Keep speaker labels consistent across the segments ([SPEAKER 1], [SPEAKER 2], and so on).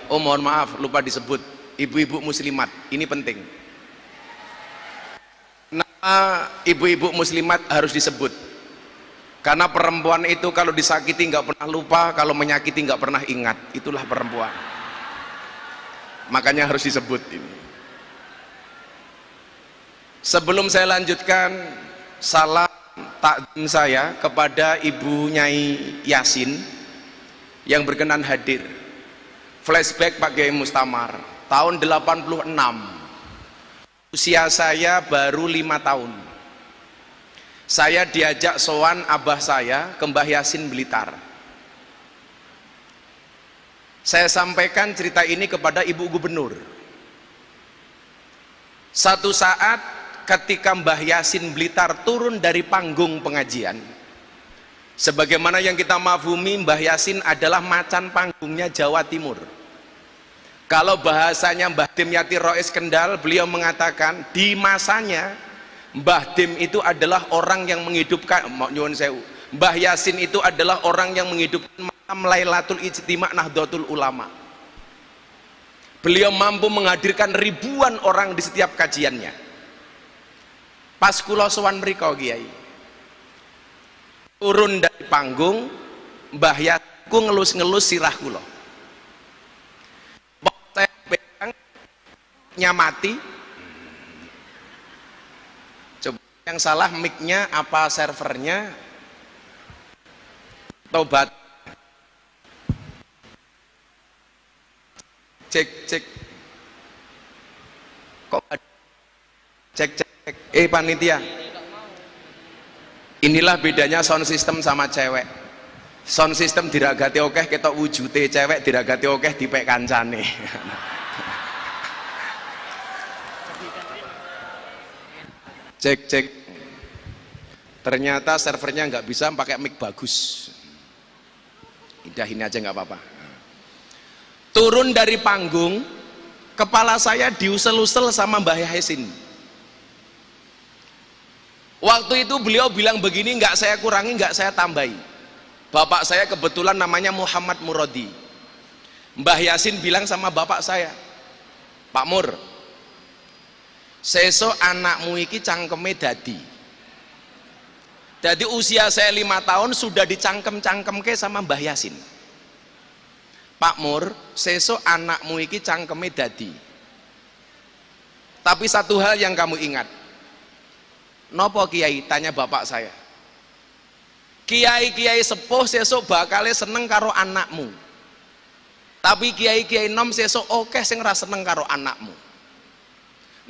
[SPEAKER 1] Oh mohon maaf, lupa disebut, ibu-ibu muslimat, ini penting. Nama ibu-ibu muslimat harus disebut, karena perempuan itu kalau disakiti nggak pernah lupa, kalau menyakiti nggak pernah ingat, itulah perempuan. Makanya harus disebut ini. Sebelum saya lanjutkan, salam takdim saya kepada Ibu Nyai Yasin yang berkenan hadir. Flashback Pak Kiai Mustamar, tahun 86, usia saya baru 5 tahun. Saya diajak sowan abah saya ke Mbah Yasin Blitar. Saya sampaikan cerita ini kepada Ibu Gubernur. Satu saat ketika Mbah Yasin Blitar turun dari panggung pengajian, sebagaimana yang kita mafhumi, Mbah Yasin adalah macan panggungnya Jawa Timur. Kalau bahasanya Mbah Dim Yati Rois Kendal, beliau mengatakan di masanya Mbah Dim itu adalah orang yang menghidupkan, Mbah Yasin itu adalah orang yang menghidupkan malam Lailatul Ijtima' Nahdlatul Ulama. Beliau mampu menghadirkan ribuan orang di setiap kajiannya. Pas kula sowan mriko Kiai, turun dari panggung, Mbah Yasin ku ngelus-ngelus sirah kula. Saya pegang nyamati. Coba yang salah mic-nya apa servernya? Tobat. Cek. Kok cek. Panitia. Inilah bedanya sound system sama cewek. Sound system diragati okeh, ketok wujute, cewek diragati okeh dipek kancane. Cek. Ternyata servernya nggak bisa pakai mic bagus. Udah ini aja nggak apa-apa. Turun dari panggung, kepala saya diusel-usel sama Mbah Yasin. Waktu itu beliau bilang begini, nggak saya kurangi, nggak saya tambahi. Bapak saya kebetulan namanya Muhammad Murodi. Mbah Yasin bilang sama bapak saya, Pak Mur, sesok anakmu iki cangkeme dadi. Jadi usia saya 5 tahun sudah dicangkem-cangkemke sama Mbah Yasin. Pak Mur, sesok anakmu iki cangkeme dadi. Tapi satu hal yang kamu ingat. Nopo Kiai? Tanya bapak saya. Kiai-kiai sepuh sesuk bakale seneng karo anakmu. Tapi kiai-kiai nom sesuk okeh sing ra seneng karo anakmu.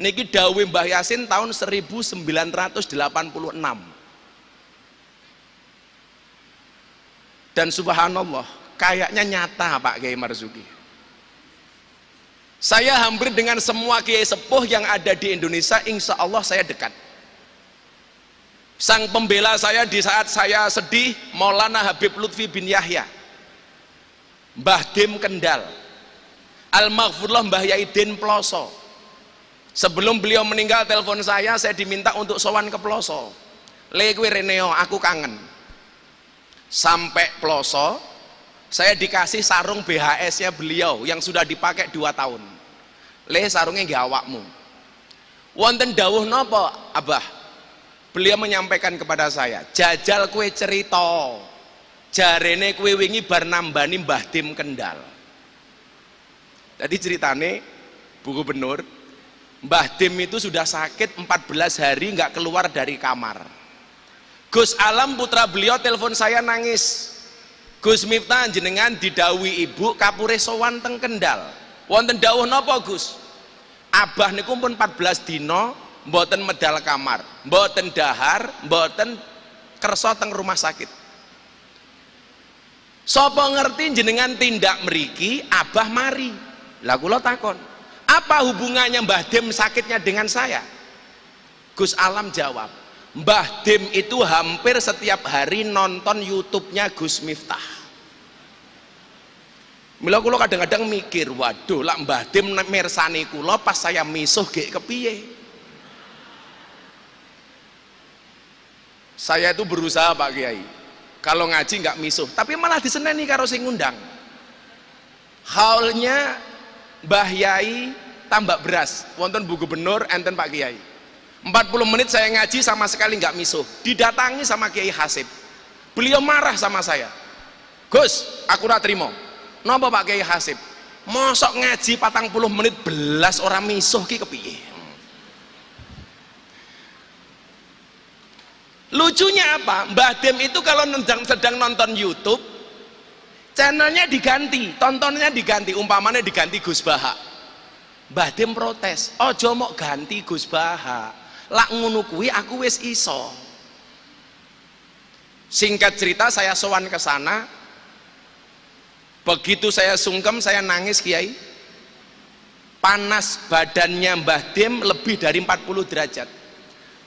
[SPEAKER 1] Niki dawuh Mbah Yasin tahun 1986. Dan subhanallah, kayaknya nyata Pak Kiai Marzuki. Saya hampir dengan semua kiai sepuh yang ada di Indonesia, insya Allah saya dekat. Sang pembela saya di saat saya sedih, Maulana Habib Lutfi bin Yahya, Mbah Dim Kendal, Al-Maghfurullah Mbah Yaidin Ploso. Sebelum beliau meninggal telepon saya diminta untuk sowan ke Ploso. Le kowe Reneo, aku kangen. Sampai Ploso, saya dikasih sarung BHS-nya beliau yang sudah dipakai 2 tahun. Le sarungnya nggih awakmu. Wonten dawuh napa, Abah? Beliau menyampaikan kepada saya, jajal kue cerita, jarene kue wingi bar nambani Mbah Dim Kendal. Jadi ceritane, Bu Gubernur, Mbah Dim itu sudah sakit 14 hari nggak keluar dari kamar. Gus Alam putra beliau telepon saya nangis. Gus Miftah jenengan didawi ibu kapure sowan teng Kendal. Wonten dawuh napa Gus? Abah niku pun 14 dino mboten medal kamar, mboten dahar, mboten kersa teng rumah sakit. Sapa ngerti jenengan tindak mriki, Abah mari. Lah kula takon, apa hubungannya Mbah Dim sakitnya dengan saya? Gus Alam jawab, Mbah Dim itu hampir setiap hari nonton YouTube-nya Gus Miftah. Mila kula kadang-kadang mikir, waduh lah Mbah Dim mirsani kula pas saya misuh gek kepiye? Saya itu berusaha Pak Kiai, kalau ngaji nggak misuh, tapi malah diseneni karo sing ngundang. haulnya Mbah Yai tambak beras wonten Bu Gubernur enten Pak Kiai. 40 menit saya ngaji sama sekali nggak misuh. Didatangi sama Kiai Hasib, beliau marah sama saya. Gus, aku ora trimo. Napa Pak Kiai Hasib? Mosok ngaji 40 menit belas orang misuh ki kepiye? Lucunya apa? Mbah Dem itu kalau sedang nonton YouTube, channelnya diganti, tontonnya diganti, umpamanya diganti Gus Baha. Mbah Dem protes, ojo mok ganti Gus Baha, lak ngono kuwi aku wis iso. Singkat cerita, saya sowan ke sana. Begitu saya sungkem, saya nangis Kiai. Panas badannya Mbah Dem lebih dari 40 derajat.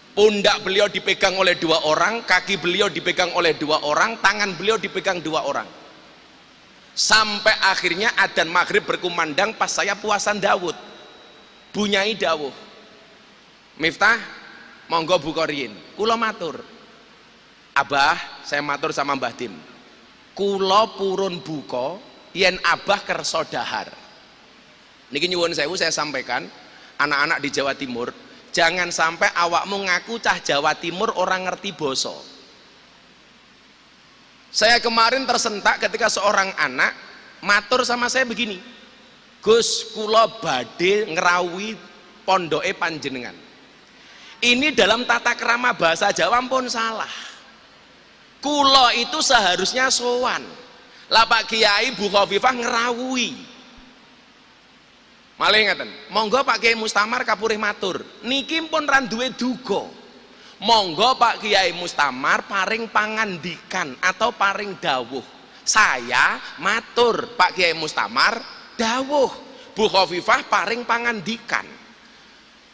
[SPEAKER 1] Pundak beliau dipegang oleh 2 orang, kaki beliau dipegang oleh 2 orang, tangan beliau dipegang 2 orang. Sampai akhirnya adzan maghrib berkumandang pas saya puasan Dawud. Bunyai dawuh, Miftah, monggo buka riyin. Kula matur, Abah, saya matur sama Mbah Dem, kula purun buka yen Abah kersa dahar. Niki nyuwun sewu saya sampaikan, anak-anak di Jawa Timur, jangan sampai awakmu ngaku cah Jawa Timur orang ngerti basa. Saya kemarin tersentak ketika seorang anak matur sama saya begini, Gus, kula badhe ngrawuhi pondoke panjenengan. Ini dalam tata krama bahasa Jawa pun salah. Kula itu seharusnya sowan. Lah Pak Kiai Bu Khofifah ngrawuhi. Malih ngaten, monggo Pak Kiai Mustamar kapurih matur. Niki pun ra duwe duga. Monggo Pak Kiai Mustamar paring pangandikan atau paring dawuh. Saya matur Pak Kiai Mustamar dawuh, Bu Khofifah paring pangandikan.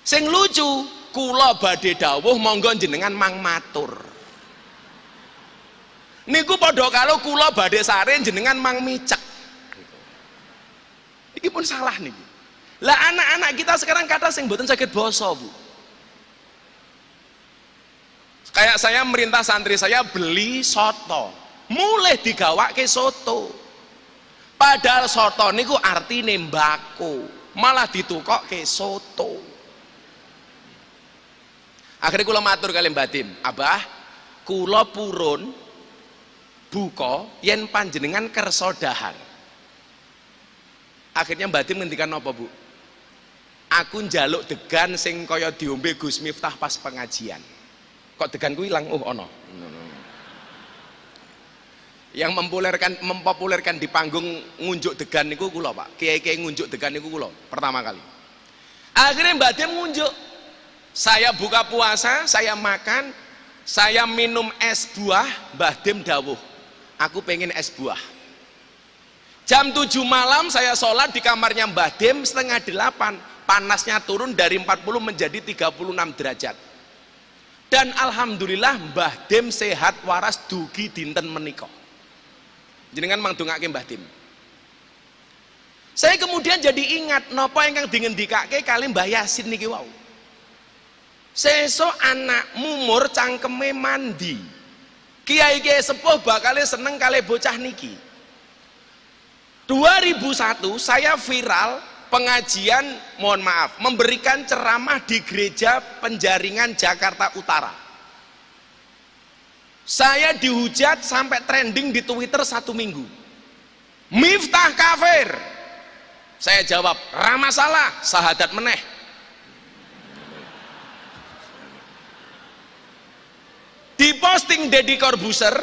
[SPEAKER 1] Sing lucu, kula badhe dawuh monggo jenengan mang matur. Niku padha karo kula badhe sare jenengan mang micek. Iki pun salah niki. Lah anak-anak kita sekarang kata sing mboten saged basa, Bu. Kayak saya merintah santri saya beli soto, mulai digawake soto. Padahal soto niku artine mbako, malah ditukokke soto. Akhirnya kula matur kali Mbah Dem, Abah, kula purun buka yen panjenengan kersa dahar. Akhirnya Mbah Dem ngendikan apa, Bu? Aku njaluk degan sing kaya diombe Gus Miftah pas pengajian. Kok degan ku ilang? Oh ono. Yang mempopulerkan di panggung ngunjuk degan niku kula, Pak. Kiai-kiai ngunjuk degan niku kula pertama kali. Akhirnya Mbah Dem ngunjuk. Saya buka puasa, saya makan, saya minum es buah, Mbah Dem dawuh, aku pengen es buah. Jam 7 malam saya sholat di kamarnya Mbah Dem, 7:30, panasnya turun dari 40 menjadi 36 derajat. Dan alhamdulillah Mbah Dem sehat waras dugi dinten menika. Jenengan mangdongake Mbah Dem. Saya kemudian jadi ingat napa ingkang dingendikake kali Mbah Yasin niki wau. Sesuk anak mumur cangkeme mandi. Kiai-kiai sepuh bakal seneng kali bocah niki. 2001 saya viral pengajian, mohon maaf, memberikan ceramah di gereja Penjaringan Jakarta Utara. Saya dihujat sampai trending di Twitter 1 minggu. Miftah kafir. Saya jawab, ra masalah, sahadat meneh. Diposting Deddy Corbuzier,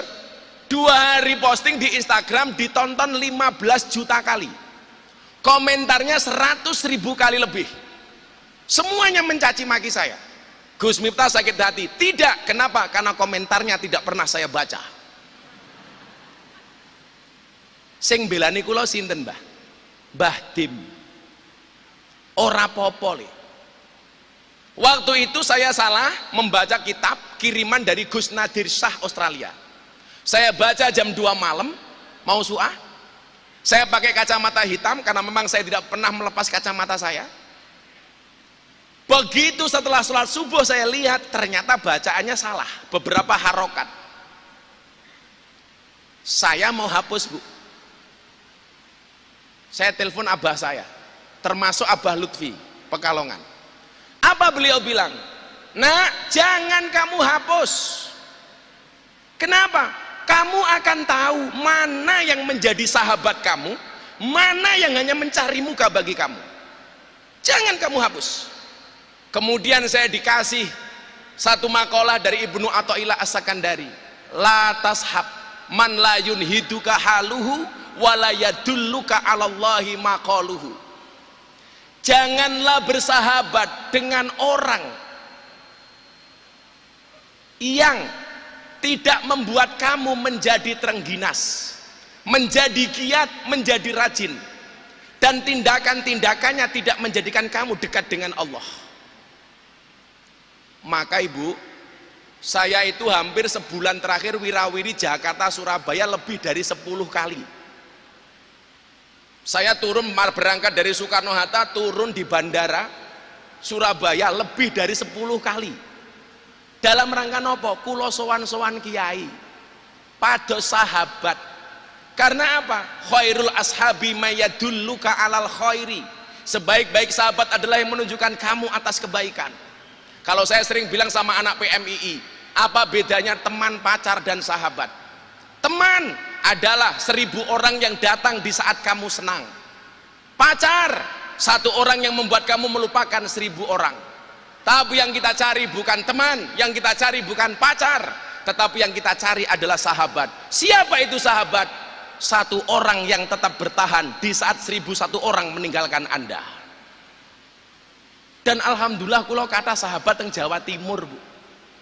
[SPEAKER 1] 2 hari posting di Instagram ditonton 15 juta kali. Komentarnya 100.000 kali lebih. Semuanya mencaci maki saya. Gus Miftah sakit hati. Tidak, kenapa? Karena komentarnya tidak pernah saya baca. Sing belani kula sinten, Mbah? Mbah Dem. Ora popole. Waktu itu saya salah membaca kitab kiriman dari Gus Nadir Shah Australia. Saya baca jam 2 malam, mau suah. Saya pakai kacamata hitam karena memang saya tidak pernah melepas kacamata saya. Begitu setelah sholat subuh saya lihat ternyata bacaannya salah, beberapa harokat. Saya mau hapus, Bu. Saya telepon abah saya, termasuk Abah Lutfi Pekalongan. Apa beliau bilang? Nak, jangan kamu hapus. Kenapa? Kamu akan tahu mana yang menjadi sahabat kamu, mana yang hanya mencari muka bagi kamu. Jangan kamu hapus. Kemudian saya dikasih satu makalah dari Ibnu Athaillah As-Sakandari, la tashab man la yunhiduka haluhu wala yadulluka 'alallahi maqaluhu. Janganlah bersahabat dengan orang yang tidak membuat kamu menjadi terengginas, menjadi giat, menjadi rajin, dan tindakan-tindakannya tidak menjadikan kamu dekat dengan Allah. Maka Ibu, saya itu hampir sebulan terakhir wirawiri Jakarta Surabaya lebih dari 10 kali. Saya berangkat dari Soekarno-Hatta, turun di bandara Surabaya lebih dari 10 kali. Dalam rangka nopo? Kulo sowan-sowan kiai, pados sahabat. Karena apa? Khairul ashabi mayadulluka alal khairi. Sebaik-baik sahabat adalah yang menunjukkan kamu atas kebaikan. Kalau saya sering bilang sama anak PMII, apa bedanya teman, pacar, dan sahabat? Teman adalah 1000 orang yang datang di saat kamu senang. Pacar, 1 orang yang membuat kamu melupakan 1000 orang. Tapi yang kita cari bukan teman, yang kita cari bukan pacar, tetapi yang kita cari adalah sahabat. Siapa itu sahabat? 1 orang yang tetap bertahan di saat 1001 orang meninggalkan Anda. Dan alhamdulillah kulo kata sahabat teng Jawa Timur, Bu.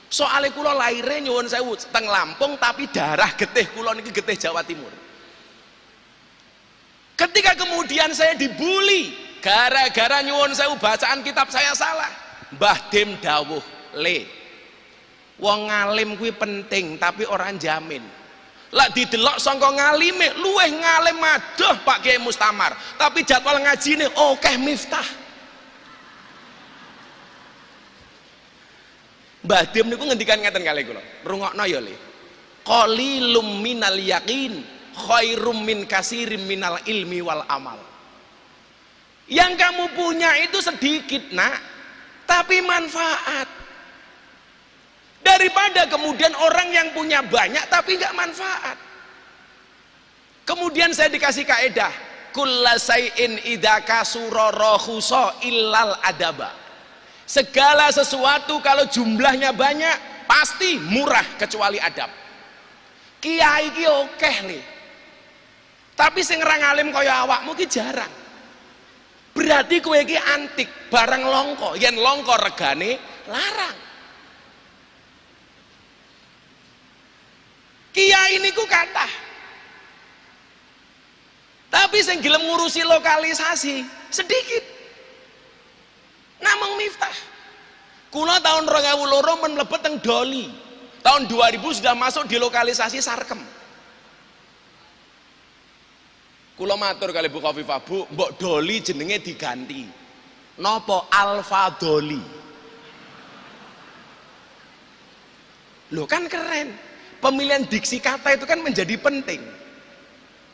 [SPEAKER 1] Soalnya kulo lahirnya nyuwun sewu teng Lampung, tapi darah getih kulo niki getih Jawa Timur. Ketika kemudian saya dibully gara-gara nyuwun sewu bacaan kitab saya salah, Mbah Dim dawuh, le wong ngalim kuwi penting tapi orang jamin. Lah didelok sangka ngalime luweh ngalim madoh Pak Kiai Mustamar, tapi jadwal ngajine akeh Miftah. Mbah Dim niku ngendikan ngeten kali kula, rungokno ya le. Qalilum minal yaqin khairum min kasirim minal ilmi wal amal. Yang kamu punya itu sedikit, Nak, tapi manfaat. Daripada kemudian orang yang punya banyak tapi nggak manfaat. Kemudian saya dikasih kaedah, kullasai'in idza kasura rakhusa illal adaba. Segala sesuatu kalau jumlahnya banyak pasti murah kecuali adab. Kiai ki akeh nih, tapi sing ora ngalim kaya awakmu ki jarang. Berarti kowe iki antik, barang longko. Yen longko regane larang. Kiai niku kathah, tapi sing gelem ngurusi lokalisasi sedikit. Namung Miftah. Kula tahun 2002 menlebet teng Doli. Tahun 2000 sudah masuk di lokalisasi Sarkem. Kula matur kali Bu Khofifah, Bu, mbok Doli jenenge diganti. Napa Alfa Doli? Loh kan keren. Pemilihan diksi kata itu kan menjadi penting.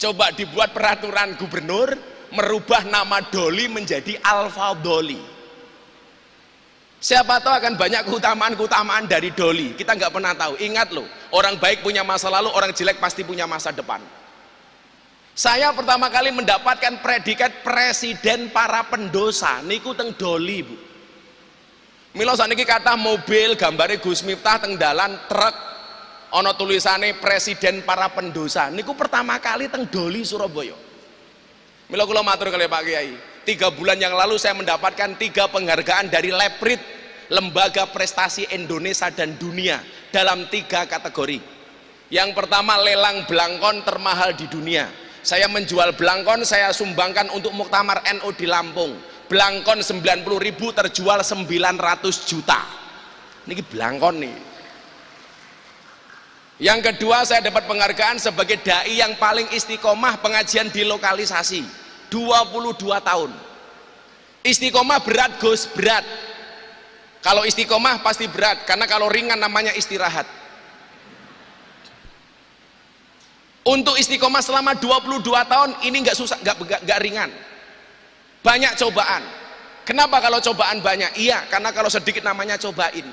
[SPEAKER 1] Coba dibuat peraturan gubernur merubah nama Doli menjadi Alfa Doli. Siapa tahu akan banyak keutamaan-keutamaan dari Doli. Kita nggak pernah tahu. Ingat loh, orang baik punya masa lalu, orang jelek pasti punya masa depan. Saya pertama kali mendapatkan predikat presiden para pendosa niku teng Doli, Bu. Mila saniki kata mobil gambare Gus Miftah teng dalan truk ana tulisane presiden para pendosa niku pertama kali teng Doli Surabaya. Mila kula matur kali Pak Kiai, 3 bulan yang lalu saya mendapatkan 3 penghargaan dari Leprit, Lembaga Prestasi Indonesia dan Dunia, dalam 3 kategori. Yang pertama lelang belangkon termahal di dunia. Saya menjual belangkon, saya sumbangkan untuk Muktamar NU di Lampung. Belangkon 90.000 terjual 900 juta. Niki belangkon nih. Yang kedua saya dapat penghargaan sebagai dai yang paling istiqomah pengajian di lokalisasi, 22 tahun. Istiqomah berat Gus, berat. Kalau istiqomah pasti berat, karena kalau ringan namanya istirahat. Untuk istiqomah selama 22 tahun ini nggak susah, nggak ringan. Banyak cobaan. Kenapa kalau cobaan banyak? Iya, karena kalau sedikit namanya cobain.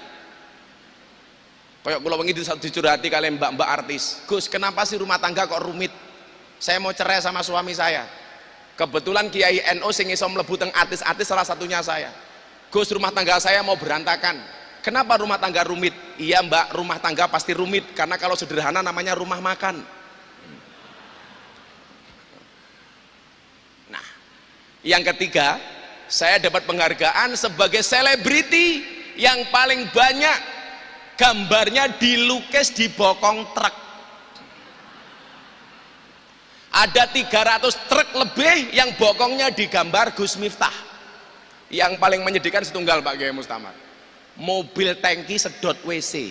[SPEAKER 1] Kayak kula wingi dicurhati kalian mbak-mbak artis. Gus, kenapa sih rumah tangga kok rumit? Saya mau cerai sama suami saya. Kebetulan Kiai NU sing iso mlebu teng artis-artis salah satunya saya. Gus, rumah tangga saya mau berantakan. Kenapa rumah tangga rumit? Iya mbak, rumah tangga pasti rumit karena kalau sederhana namanya rumah makan. Nah, yang ketiga, saya dapat penghargaan sebagai selebriti yang paling banyak gambarnya dilukis di bokong truk. Ada 300 truk lebih yang bokongnya digambar Gus Miftah. Yang paling menyedihkan setunggal Pak Kiai Mustamar, mobil tangki sedot WC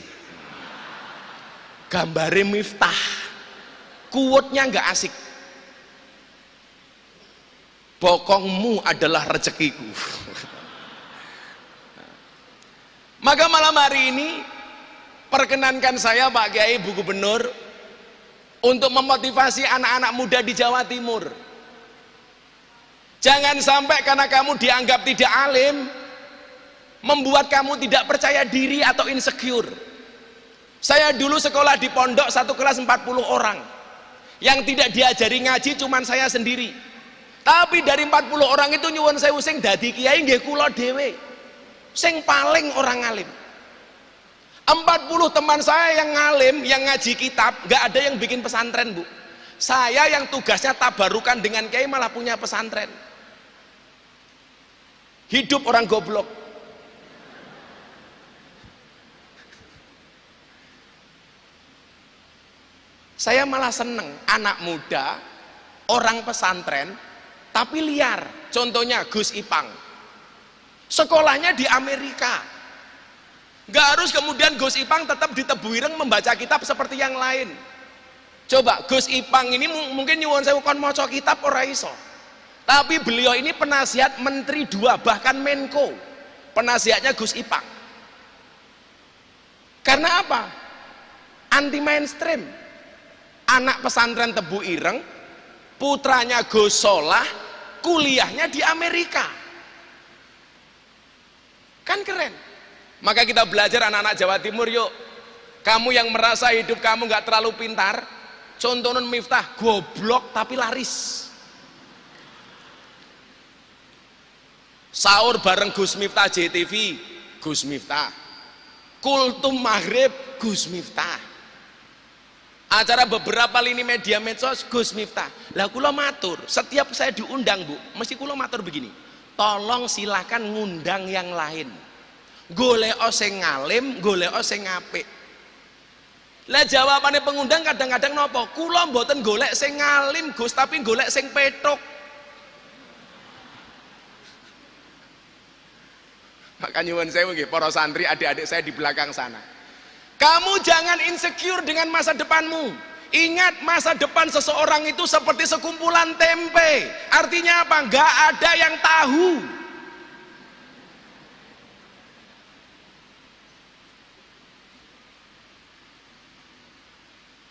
[SPEAKER 1] gambarnya Miftah, quote-nya nggak asik, bokongmu adalah rezekiku. Maka malam hari ini perkenankan saya Pak Kiai Bu Gubernur untuk memotivasi anak-anak muda di Jawa Timur. Jangan sampai karena kamu dianggap tidak alim membuat kamu tidak percaya diri atau insecure. Saya dulu sekolah di pondok satu kelas 40 orang. Yang tidak diajari ngaji cuman saya sendiri. Tapi dari 40 orang itu nyuwun sewu sing dadi kiai nggih kula dhewe. Sing paling orang alim. 40 teman saya yang ngalim, yang ngaji kitab, nggak ada yang bikin pesantren Bu. Saya yang tugasnya tabarukan dengan kiai malah punya pesantren. Hidup orang goblok. Saya malah seneng anak muda, orang pesantren, tapi liar. Contohnya Gus Ipang, sekolahnya di Amerika. Gak harus kemudian Gus Ipang tetap di Tebuireng membaca kitab seperti yang lain. Coba Gus Ipang ini mungkin nyuwun sewu kon maca kitab ora iso. Tapi beliau ini penasihat menteri 2 bahkan Menko. Penasihatnya Gus Ipang. Karena apa? Anti mainstream. Anak pesantren Tebu Ireng, putranya Gus Solah, kuliahnya di Amerika. Kan keren. Maka kita belajar anak-anak Jawa Timur yuk. Kamu yang merasa hidup kamu gak terlalu pintar, contohnya Miftah, goblok tapi laris. Sahur bareng Gus Miftah JTV, Gus Miftah. Kultum maghrib, Gus Miftah. Acara beberapa lini media medsos, Gus Miftah. Lah kula matur, setiap saya diundang Bu, mesti kula matur begini. Tolong silakan ngundang yang lain. Golek sing ngalim, golek sing apik. Lah jawabane pengundang kadang-kadang nopo? Kula mboten golek sing ngalim Gus, tapi golek sing petuk. Maka nyuwun sewu nggih para santri, adik-adik saya di belakang sana. Kamu jangan insecure dengan masa depanmu. Ingat, masa depan seseorang itu seperti sekumpulan tempe. Artinya apa? Enggak ada yang tahu.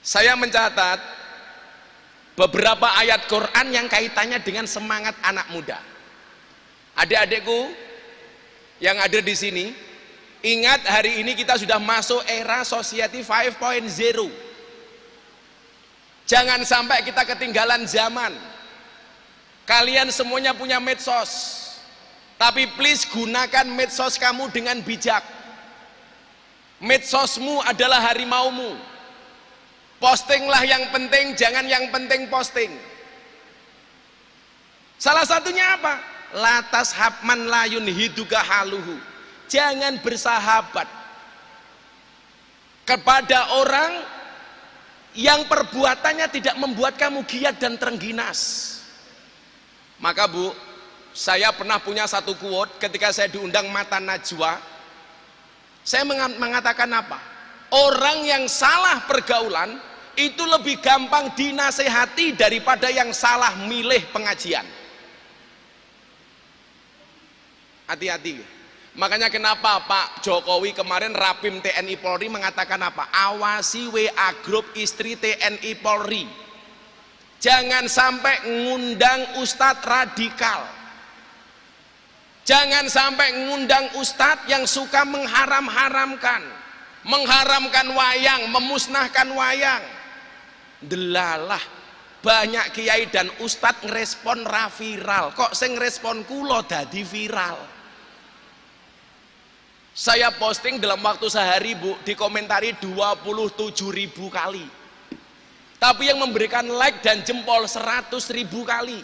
[SPEAKER 1] Saya mencatat beberapa ayat Quran yang kaitannya dengan semangat anak muda. Adik-adikku yang ada di sini, ingat hari ini kita sudah masuk era Society 5.0. Jangan sampai kita ketinggalan zaman. Kalian semuanya punya medsos, tapi please gunakan medsos kamu dengan bijak. Medsosmu adalah harimaumu. Postinglah yang penting, jangan yang penting posting. Salah satunya apa? Latas habman layun hiduga haluhu. Jangan bersahabat kepada orang yang perbuatannya tidak membuat kamu giat dan terengginas. Maka Bu, saya pernah punya satu quote ketika saya diundang Mata Najwa. Saya mengatakan apa? Orang yang salah pergaulan itu lebih gampang dinasehati daripada yang salah milih pengajian. Hati-hati. Makanya kenapa Pak Jokowi kemarin Rapim TNI Polri mengatakan apa? Awasi WA grup istri TNI Polri. Jangan sampai ngundang ustadz radikal. Jangan sampai ngundang ustadz yang suka mengharamkan wayang, memusnahkan wayang. Delalah banyak kiai dan ustadz ngerespon ra viral, kok sing ngerespon kulo dadi viral. Saya posting dalam waktu sehari Bu, dikomentari 27.000 kali, tapi yang memberikan like dan jempol 100.000 kali.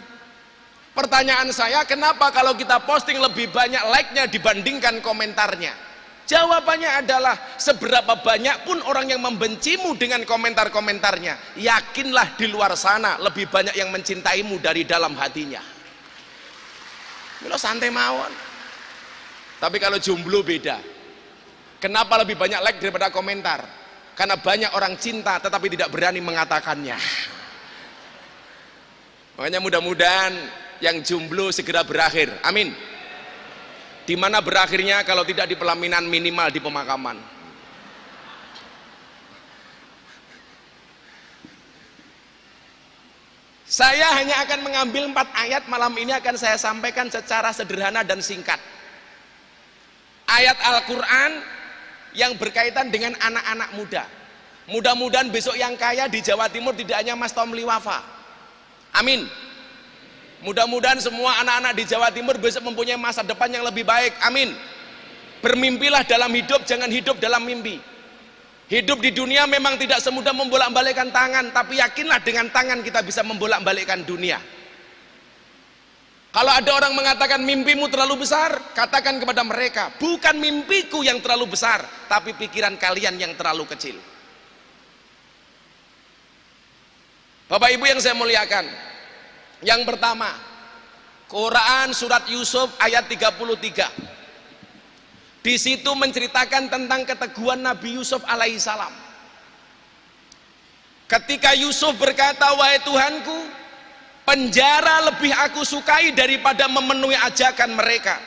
[SPEAKER 1] Pertanyaan saya, kenapa kalau kita posting lebih banyak like-nya dibandingkan komentarnya? Jawabannya adalah, seberapa banyak pun orang yang membencimu dengan komentar-komentarnya, yakinlah di luar sana lebih banyak yang mencintaimu dari dalam hatinya. Milo santai mawon. Tapi kalau jomblo beda. Kenapa lebih banyak like daripada komentar? Karena banyak orang cinta tetapi tidak berani mengatakannya. Makanya mudah-mudahan yang jomblo segera berakhir, amin. Di mana berakhirnya kalau tidak di pelaminan, minimal di pemakaman. Saya hanya akan mengambil 4 ayat malam ini, akan saya sampaikan secara sederhana dan singkat. Ayat Al-Quran yang berkaitan dengan anak-anak muda. Mudah-mudahan besok yang kaya di Jawa Timur tidak hanya Mas Tomli Wafa, amin. Mudah-mudahan semua anak-anak di Jawa Timur besok mempunyai masa depan yang lebih baik, amin. Bermimpilah dalam hidup, jangan hidup dalam mimpi. Hidup di dunia memang tidak semudah membolak-balikkan tangan, tapi yakinlah dengan tangan kita bisa membolak-balikkan dunia. Kalau ada orang mengatakan mimpimu terlalu besar, katakan kepada mereka, bukan mimpiku yang terlalu besar, tapi pikiran kalian yang terlalu kecil. Bapak Ibu yang saya muliakan, yang pertama, Quran surat Yusuf ayat 33. Di situ menceritakan tentang keteguhan Nabi Yusuf alaihissalam. Ketika Yusuf berkata, wahai Tuhanku, penjara lebih aku sukai daripada memenuhi ajakan mereka.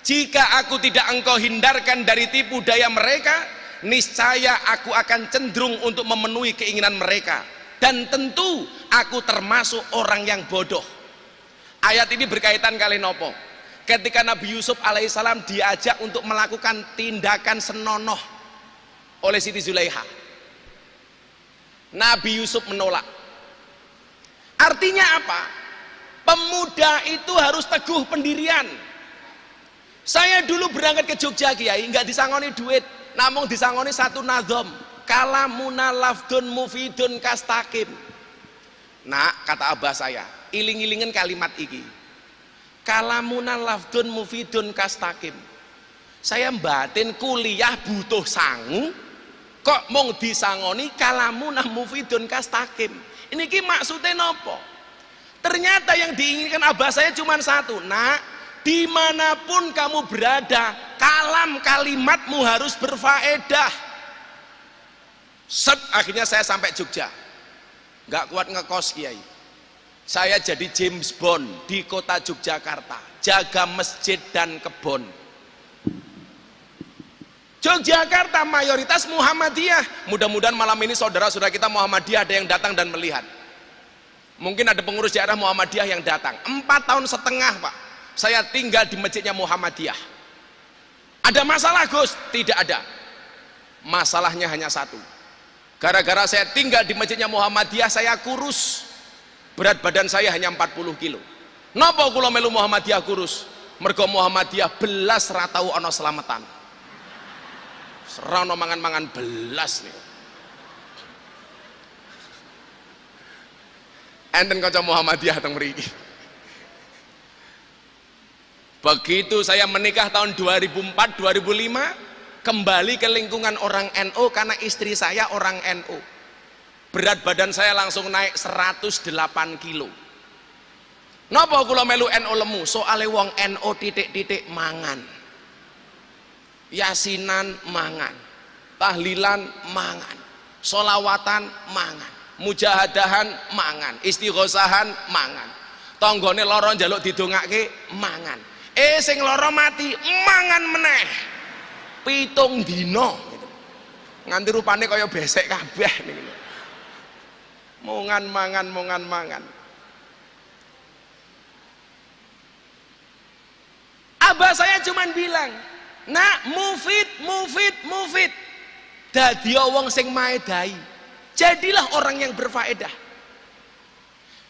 [SPEAKER 1] Jika aku tidak engkau hindarkan dari tipu daya mereka, niscaya aku akan cenderung untuk memenuhi keinginan mereka. Dan tentu aku termasuk orang yang bodoh. Ayat ini berkaitan kali nopo. Ketika Nabi Yusuf alaihissalam diajak untuk melakukan tindakan senonoh oleh Siti Zulaiha, Nabi Yusuf menolak. Artinya apa? Pemuda itu harus teguh pendirian. Saya dulu berangkat ke Jogja Kiai, nggak disangoni duit, namun disangoni satu nazom, kalamuna lafdun mufidun kastakim. Nah, kata abah saya, iling-ilingen kalimat iki. Kalamuna lafdun mufidun kastakim. Saya batin kuliah butuh sangu, kok mong disangoni kalamuna mufidun kastakim. Ini ki maksudnya nopo? Ternyata yang diinginkan abah saya cuma satu. Nak, dimanapun kamu berada, kalam kalimatmu harus berfaedah. Set, akhirnya saya sampai Jogja, nggak kuat ngekos Kiai. Saya jadi James Bond di kota Yogyakarta, jaga masjid dan kebon. Yogyakarta mayoritas Muhammadiyah. Mudah-mudahan malam ini saudara-saudara kita Muhammadiyah ada yang datang dan melihat. Mungkin ada pengurus daerah Muhammadiyah yang datang. 4 tahun setengah Pak, saya tinggal di masjidnya Muhammadiyah. Ada masalah Gus? Tidak ada. Masalahnya hanya satu. Gara-gara saya tinggal di masjidnya Muhammadiyah, saya kurus. Berat badan saya hanya 40 kilo. Napa kula melu Muhammadiyah kurus? Mergo Muhammadiyah belas ra tau ana slametan. Serana mangan-mangan belas nih. Enten kanca Muhammadiyah teng mriki. Begitu saya menikah tahun 2004 2005, kembali ke lingkungan orang NU karena istri saya orang NU. Berat badan saya langsung naik 108 kilo. Napa kula melu NU lemu? Soale wong NU titik-titik mangan. Yasinan mangan, tahlilan mangan, solawatan mangan, mujahadahan mangan, istighosahan mangan, tanggane lara njaluk didongake mangan, sing lara mati mangan meneh 7 dina gitu. Nganti rupane kaya besek kabeh niku. Mongan mangan. Abah saya cuman bilang, nak mufid. Dadi wong sing maedai. Jadilah orang yang berfaedah.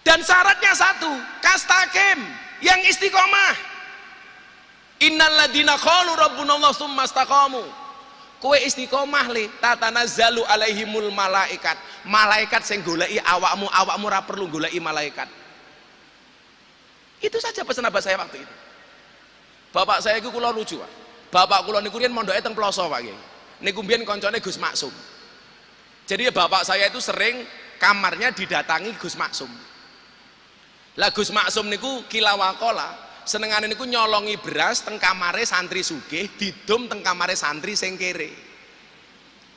[SPEAKER 1] Dan syaratnya satu, kastakim, yang istiqomah. Innalladzina qalu rabbunallah tsumma istaqamu. Kowe istiqomah le, tatanazzalu alaihimul malaikat. Malaikat sing goleki awakmu ora perlu goleki malaikat. Itu saja pesan abah saya waktu itu. Bapak saya itu kula lucu, Pak. Bapak kula niku riyen mondoke teng Ploso, Pak Kiai. Niku mbiyen koncone Gus Maksum. Jadi bapak saya itu sering kamarnya didatangi Gus Maksum. Lah Gus Maksum niku kilawakola, senengane niku nyolongi beras teng kamare santri sugih, didum teng kamare santri sing kere.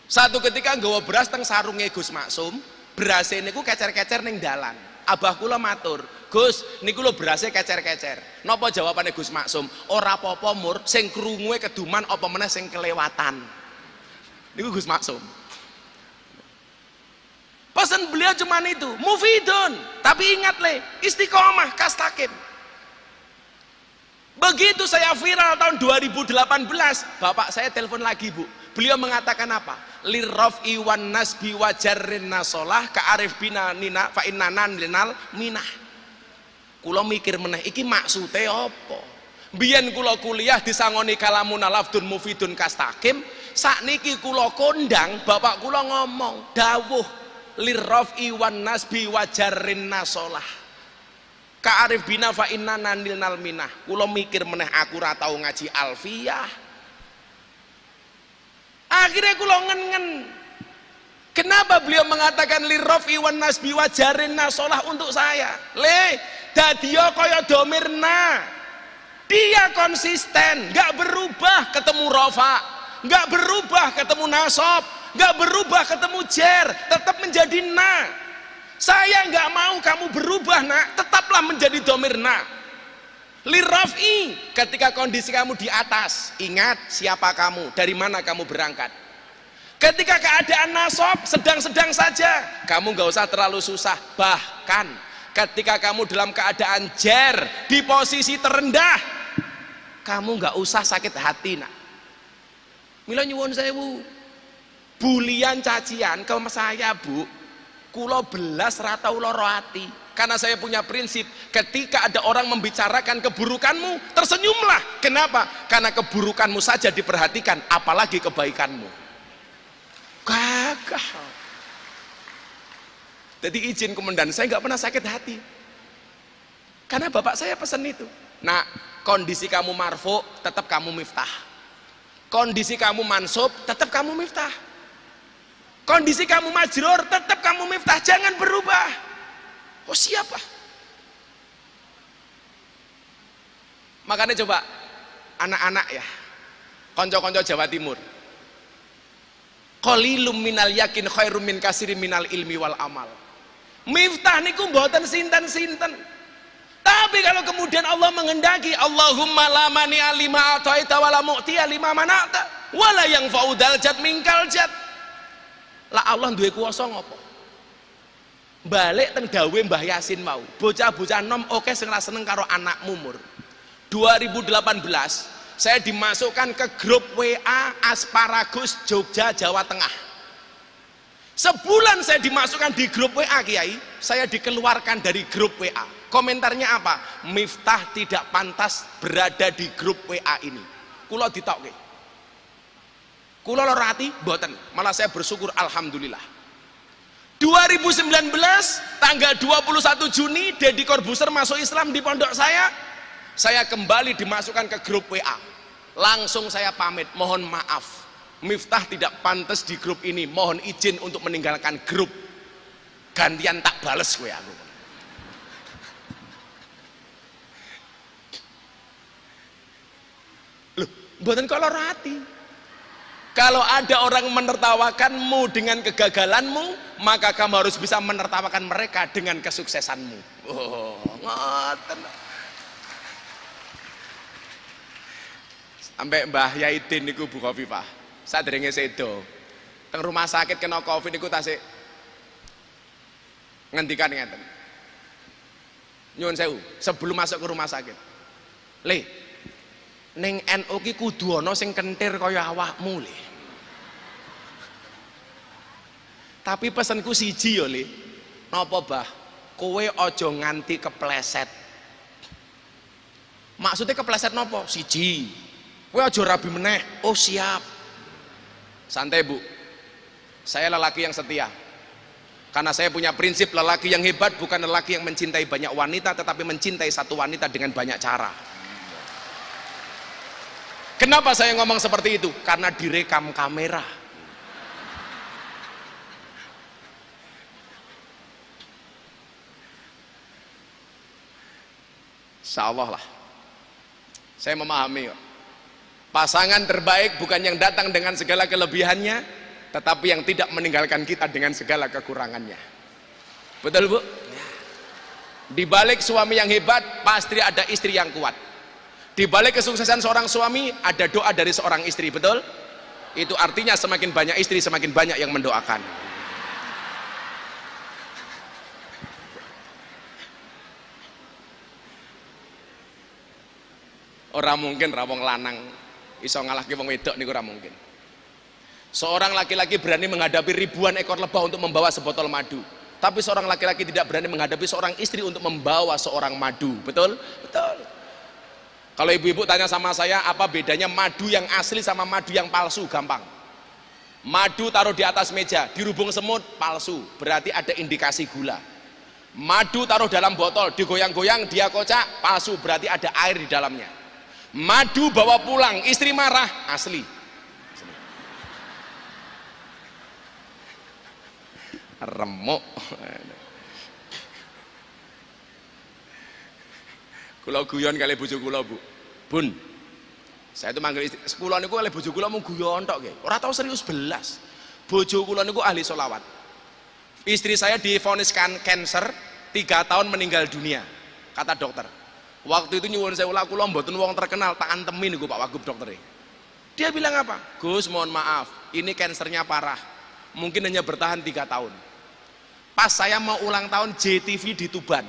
[SPEAKER 1] Satu ketika nggawa beras teng sarunge Gus Maksum, berase niku kecer-kecer ning dalan. Abah kula matur, Gus, niku lho berase kecer-kecer. Napa jawabane Gus Maksum? Ora apa-apa mur, sing krunguhe keduman apa meneh sing kelewatan. Niku Gus Maksum. Pesan beliau cuman itu, mufidun, tapi ingat le, istiqomah, kastakim. Begitu saya viral tahun 2018, bapak saya telepon lagi, Bu. Beliau mengatakan apa? Lirraf'i wan nasbi wa jarrin nasolah ka'arif bina nina fa innanan linal minah. Kula mikir meneh iki maksude apa? Biyen kula kuliah disangoni kalamun lafdun mufidun kastakim, sakniki kula kondang bapak kula ngomong dawuh lirraf'i wan nasbi wa jarrin nasolah ka'arif bina fa innanan linal minah. Kula mikir meneh aku ora tau ngaji alfiyah. Akhirnya kula ngen-ngen. Kenapa beliau mengatakan lirraf'i wan nasbi wa jarrin nasolah untuk saya? Le, dadiya kaya domirna. Dia konsisten, nggak berubah ketemu rofa, nggak berubah ketemu nasob, nggak berubah ketemu jer, tetap menjadi na. Saya nggak mau kamu berubah, nak, tetaplah menjadi domirna. Lirraf'i, ketika kondisi kamu di atas, ingat siapa kamu, dari mana kamu berangkat. Ketika keadaan nasob sedang-sedang saja, kamu nggak usah terlalu susah. Bahkan ketika kamu dalam keadaan jer di posisi terendah, kamu nggak usah sakit hati, nak. Mila nyuwun sewu, bulian cacian ke saya, Bu, kulo belas ratau loro ati. Karena saya punya prinsip, ketika ada orang membicarakan keburukanmu, tersenyumlah. Kenapa? Karena keburukanmu saja diperhatikan, apalagi kebaikanmu. Gagah. Jadi izin komandan, saya nggak pernah sakit hati. Karena bapak saya pesan itu. Nah, kondisi kamu marfu, tetap kamu miftah. Kondisi kamu mansub, tetap kamu miftah. Kondisi kamu majrur, tetap kamu miftah. Jangan berubah. Oh siapa? Makanya coba anak-anak ya, konco-konco Jawa Timur, qalilum minal yakin khairum min kasirin minal ilmi wal amal. Miftah niku mboten sinten-sinten. Tapi kalau kemudian Allah menghendaki, Allahumma la mani alima ataita wala mu'tiya lima mana'ta wala yang faudal jad mingkal jad. Lah Allah duwe kuwasa ngopo? Balik teng dawe Mbah Yasin mau, bocah-bocah nom oke sing ra seneng karo anakmu mur. 2018 saya dimasukkan ke grup WA Asparagus Jogja Jawa Tengah. Sebulan saya dimasukkan di grup WA, Kiai, saya dikeluarkan dari grup WA. Komentarnya apa? Miftah tidak pantas berada di grup WA ini. Kula ditokke. Kula lara ati mboten, malah saya bersyukur alhamdulillah. 2019 tanggal 21 Juni Deddy Corbuzier masuk Islam di pondok saya kembali dimasukkan ke grup WA. Langsung saya pamit, mohon maaf, Miftah tidak pantas di grup ini, mohon izin untuk meninggalkan grup, gantian tak bales gue aku. Loh, mboten kala rati. Kalau ada orang menertawakanmu dengan kegagalanmu, maka kamu harus bisa menertawakan mereka dengan kesuksesanmu. Oh, ngoten. Sampai Mbah Yaidin niku Bu Khofifah, sadurunge sedo, teng rumah sakit kena Covid niku tasik Ngendikan ngeten. Nyuwun sewu, sebelum masuk ke rumah sakit. Le, ning NU ki kudu ana sing kentir kaya awakmu, Le. Tapi pesenku siji ya, Le. Napa, Bah? Kowe aja nganti kepleset. Maksudnya kepleset napa? Siji. Kowe aja rabi meneh. Oh, siap. Santai, Bu. Saya lelaki yang setia. Karena saya punya prinsip lelaki yang hebat bukan lelaki yang mencintai banyak wanita, tetapi mencintai satu wanita dengan banyak cara. Kenapa saya ngomong seperti itu? Karena direkam kamera. Insya Allah lah. Saya memahami kok. Pasangan terbaik bukan yang datang dengan segala kelebihannya, tetapi yang tidak meninggalkan kita dengan segala kekurangannya. Betul, Bu? Di balik suami yang hebat pasti ada istri yang kuat. Di balik kesuksesan seorang suami ada doa dari seorang istri, betul? Itu artinya semakin banyak istri semakin banyak yang mendoakan. Orang mungkin rawong lanang iso ngalahke wong wedok niku ora mungkin. Seorang laki-laki berani menghadapi ribuan ekor lebah untuk membawa sebotol madu, tapi seorang laki-laki tidak berani menghadapi seorang istri untuk membawa seorang madu. Betul? Betul. Kalau ibu-ibu tanya sama saya apa bedanya madu yang asli sama madu yang palsu, gampang. Madu taruh di atas meja dirubung semut, palsu, berarti ada indikasi gula. Madu taruh dalam botol digoyang-goyang dia kocak, palsu, berarti ada air di dalamnya. Madu bawa pulang istri marah, asli. Remuk. Kula guyon kali bojo kula, Bu. Bun. Saya itu manggil istri, kula niku kali bojo kula mung guyon tok nggih. Ora tau serius belas. Bojo kula niku ahli selawat. Istri saya divonis kanker, 3 tahun meninggal dunia. Kata dokter. Waktu itu nyuwun sewu kula mboten wong terkenal, tak antemin niku Pak Wagub doktere. Dia bilang apa? Gus, mohon maaf, ini kansernya parah. Mungkin hanya bertahan 3 tahun. Pas saya mau ulang tahun JTV di Tuban,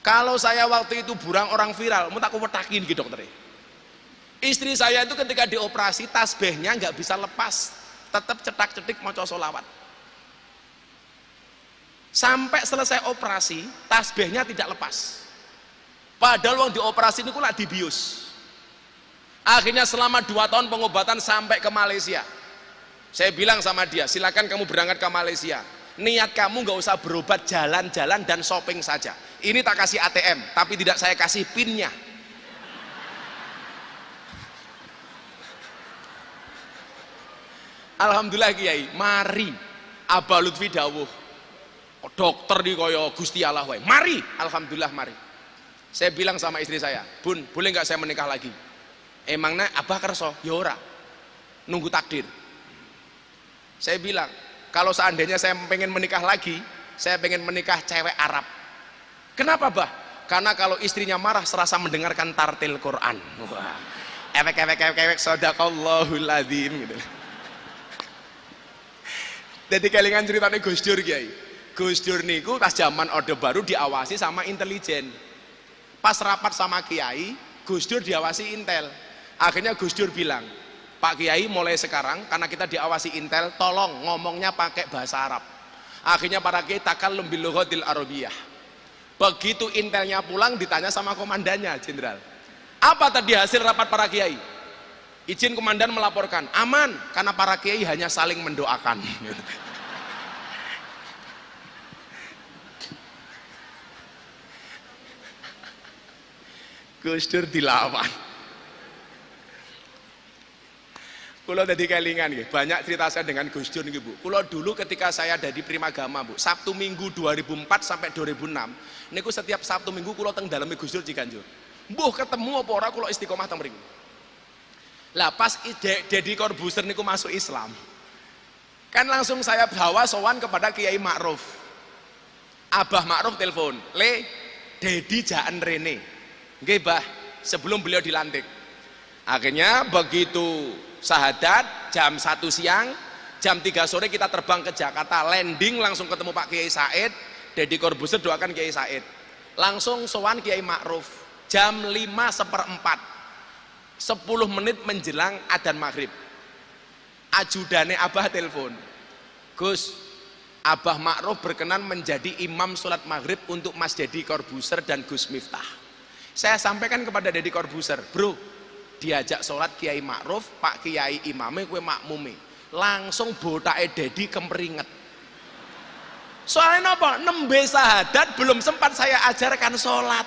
[SPEAKER 1] kalau saya waktu itu burang orang viral, mau tak wetakin gitu dokter. Istri saya itu ketika dioperasi tasbihnya nggak bisa lepas, tetap cetak-cetik maca sholawat. Sampai selesai operasi tasbihnya tidak lepas. Padahal wong dioperasi ini kula dibius. Akhirnya selama 2 tahun pengobatan sampai ke Malaysia. Saya bilang sama dia, silakan kamu berangkat ke Malaysia. Niat kamu nggak usah berobat, jalan-jalan dan shopping saja. Ini tak kasih ATM, tapi tidak saya kasih pinnya. Alhamdulillah Kiai, mari Abah Lutfi dawuh. Dokter di koyo Gusti Allah wae. Mari, alhamdulillah mari. Saya bilang sama istri saya, Bun, boleh nggak saya menikah lagi? Emangnya Abah kerso? Ya ora. Nunggu takdir. Saya bilang, kalau seandainya saya pengen menikah lagi, saya pengen menikah cewek Arab. Kenapa, Bah? Karena kalau istrinya marah serasa mendengarkan tartil Quran. Wah. Ewek sadaqallahul adzim gitu. Jadi kelingan ceritanya Gus Dur Kiai. Gus Dur niku pas zaman Orde Baru diawasi sama intelijen. Pas rapat sama Kiai, Gus Dur diawasi Intel. Akhirnya Gus Dur bilang, Pak Kiai mulai sekarang karena kita diawasi Intel, tolong ngomongnya pakai bahasa Arab. Akhirnya para kiai takallum bil lughatil arabiyah. Begitu Intelnya pulang ditanya sama komandannya, jenderal. Apa tadi hasil rapat para kiai? Izin komandan melaporkan, aman karena para kiai hanya saling mendoakan. Gus Dur dilawan. Kulo tadi kelingan nggih, banyak cerita saya dengan Gus Dur nggih, Bu. Kulo dulu ketika saya ada di Primagama, Bu, Sabtu Minggu 2004 sampai 2006, niku setiap Sabtu Minggu kulo teng daleme Gus Dur Ciganjur. Mbuh ketemu apa ora kulo istiqomah teng mriki. Lah pas Deddy Corbuzier niku masuk Islam. Kan langsung saya bawa sowan kepada Kiai Ma'ruf. Abah Ma'ruf telepon, "Le, Deddy jaan rene." Nggih, Bah, sebelum beliau dilantik. Akhirnya begitu sahadat jam 1 siang, jam 3 sore kita terbang ke Jakarta, landing langsung ketemu Pak Kiai Said. Deddy Corbuzier doakan Kiai Said. Langsung sowan Kiai Ma'ruf jam 5:15, 10 menit menjelang adzan maghrib. Ajudane Abah telepon, Gus, Abah Ma'ruf berkenan menjadi imam sholat maghrib untuk Mas Deddy Corbuzier dan Gus Miftah. Saya sampaikan kepada Deddy Corbuzier, bro, diajak sholat Kiai Ma'ruf, Pak Kiai imame, kue makmume. Langsung botake Deddy kemperinget. Soalnya apa? Nembe sahadat belum sempat saya ajarkan sholat.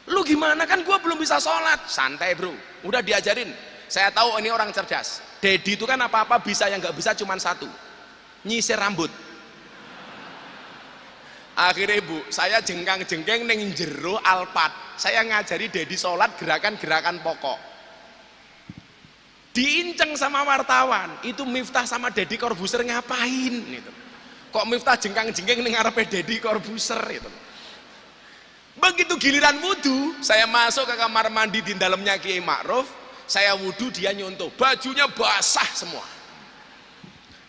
[SPEAKER 1] Lu gimana, kan gua belum bisa sholat. Santai bro, udah diajarin. Saya tahu ini orang cerdas. Deddy itu kan apa-apa bisa, yang nggak bisa cuma satu, nyisir rambut. Akhirnya bu, saya jengkang-jengkeng neng jero Alphard. Saya ngajari Deddy sholat gerakan-gerakan pokok. Diinceng sama wartawan, itu Miftah sama Deddy Corbuzier ngapain gitu. Kok Miftah jengkang-jengkeng ning ngarepe Deddy Corbuzier itu. Begitu giliran wudu, saya masuk ke kamar mandi di dalamnya Kiai Ma'ruf, saya wudu, dia nyontoh, bajunya basah semua.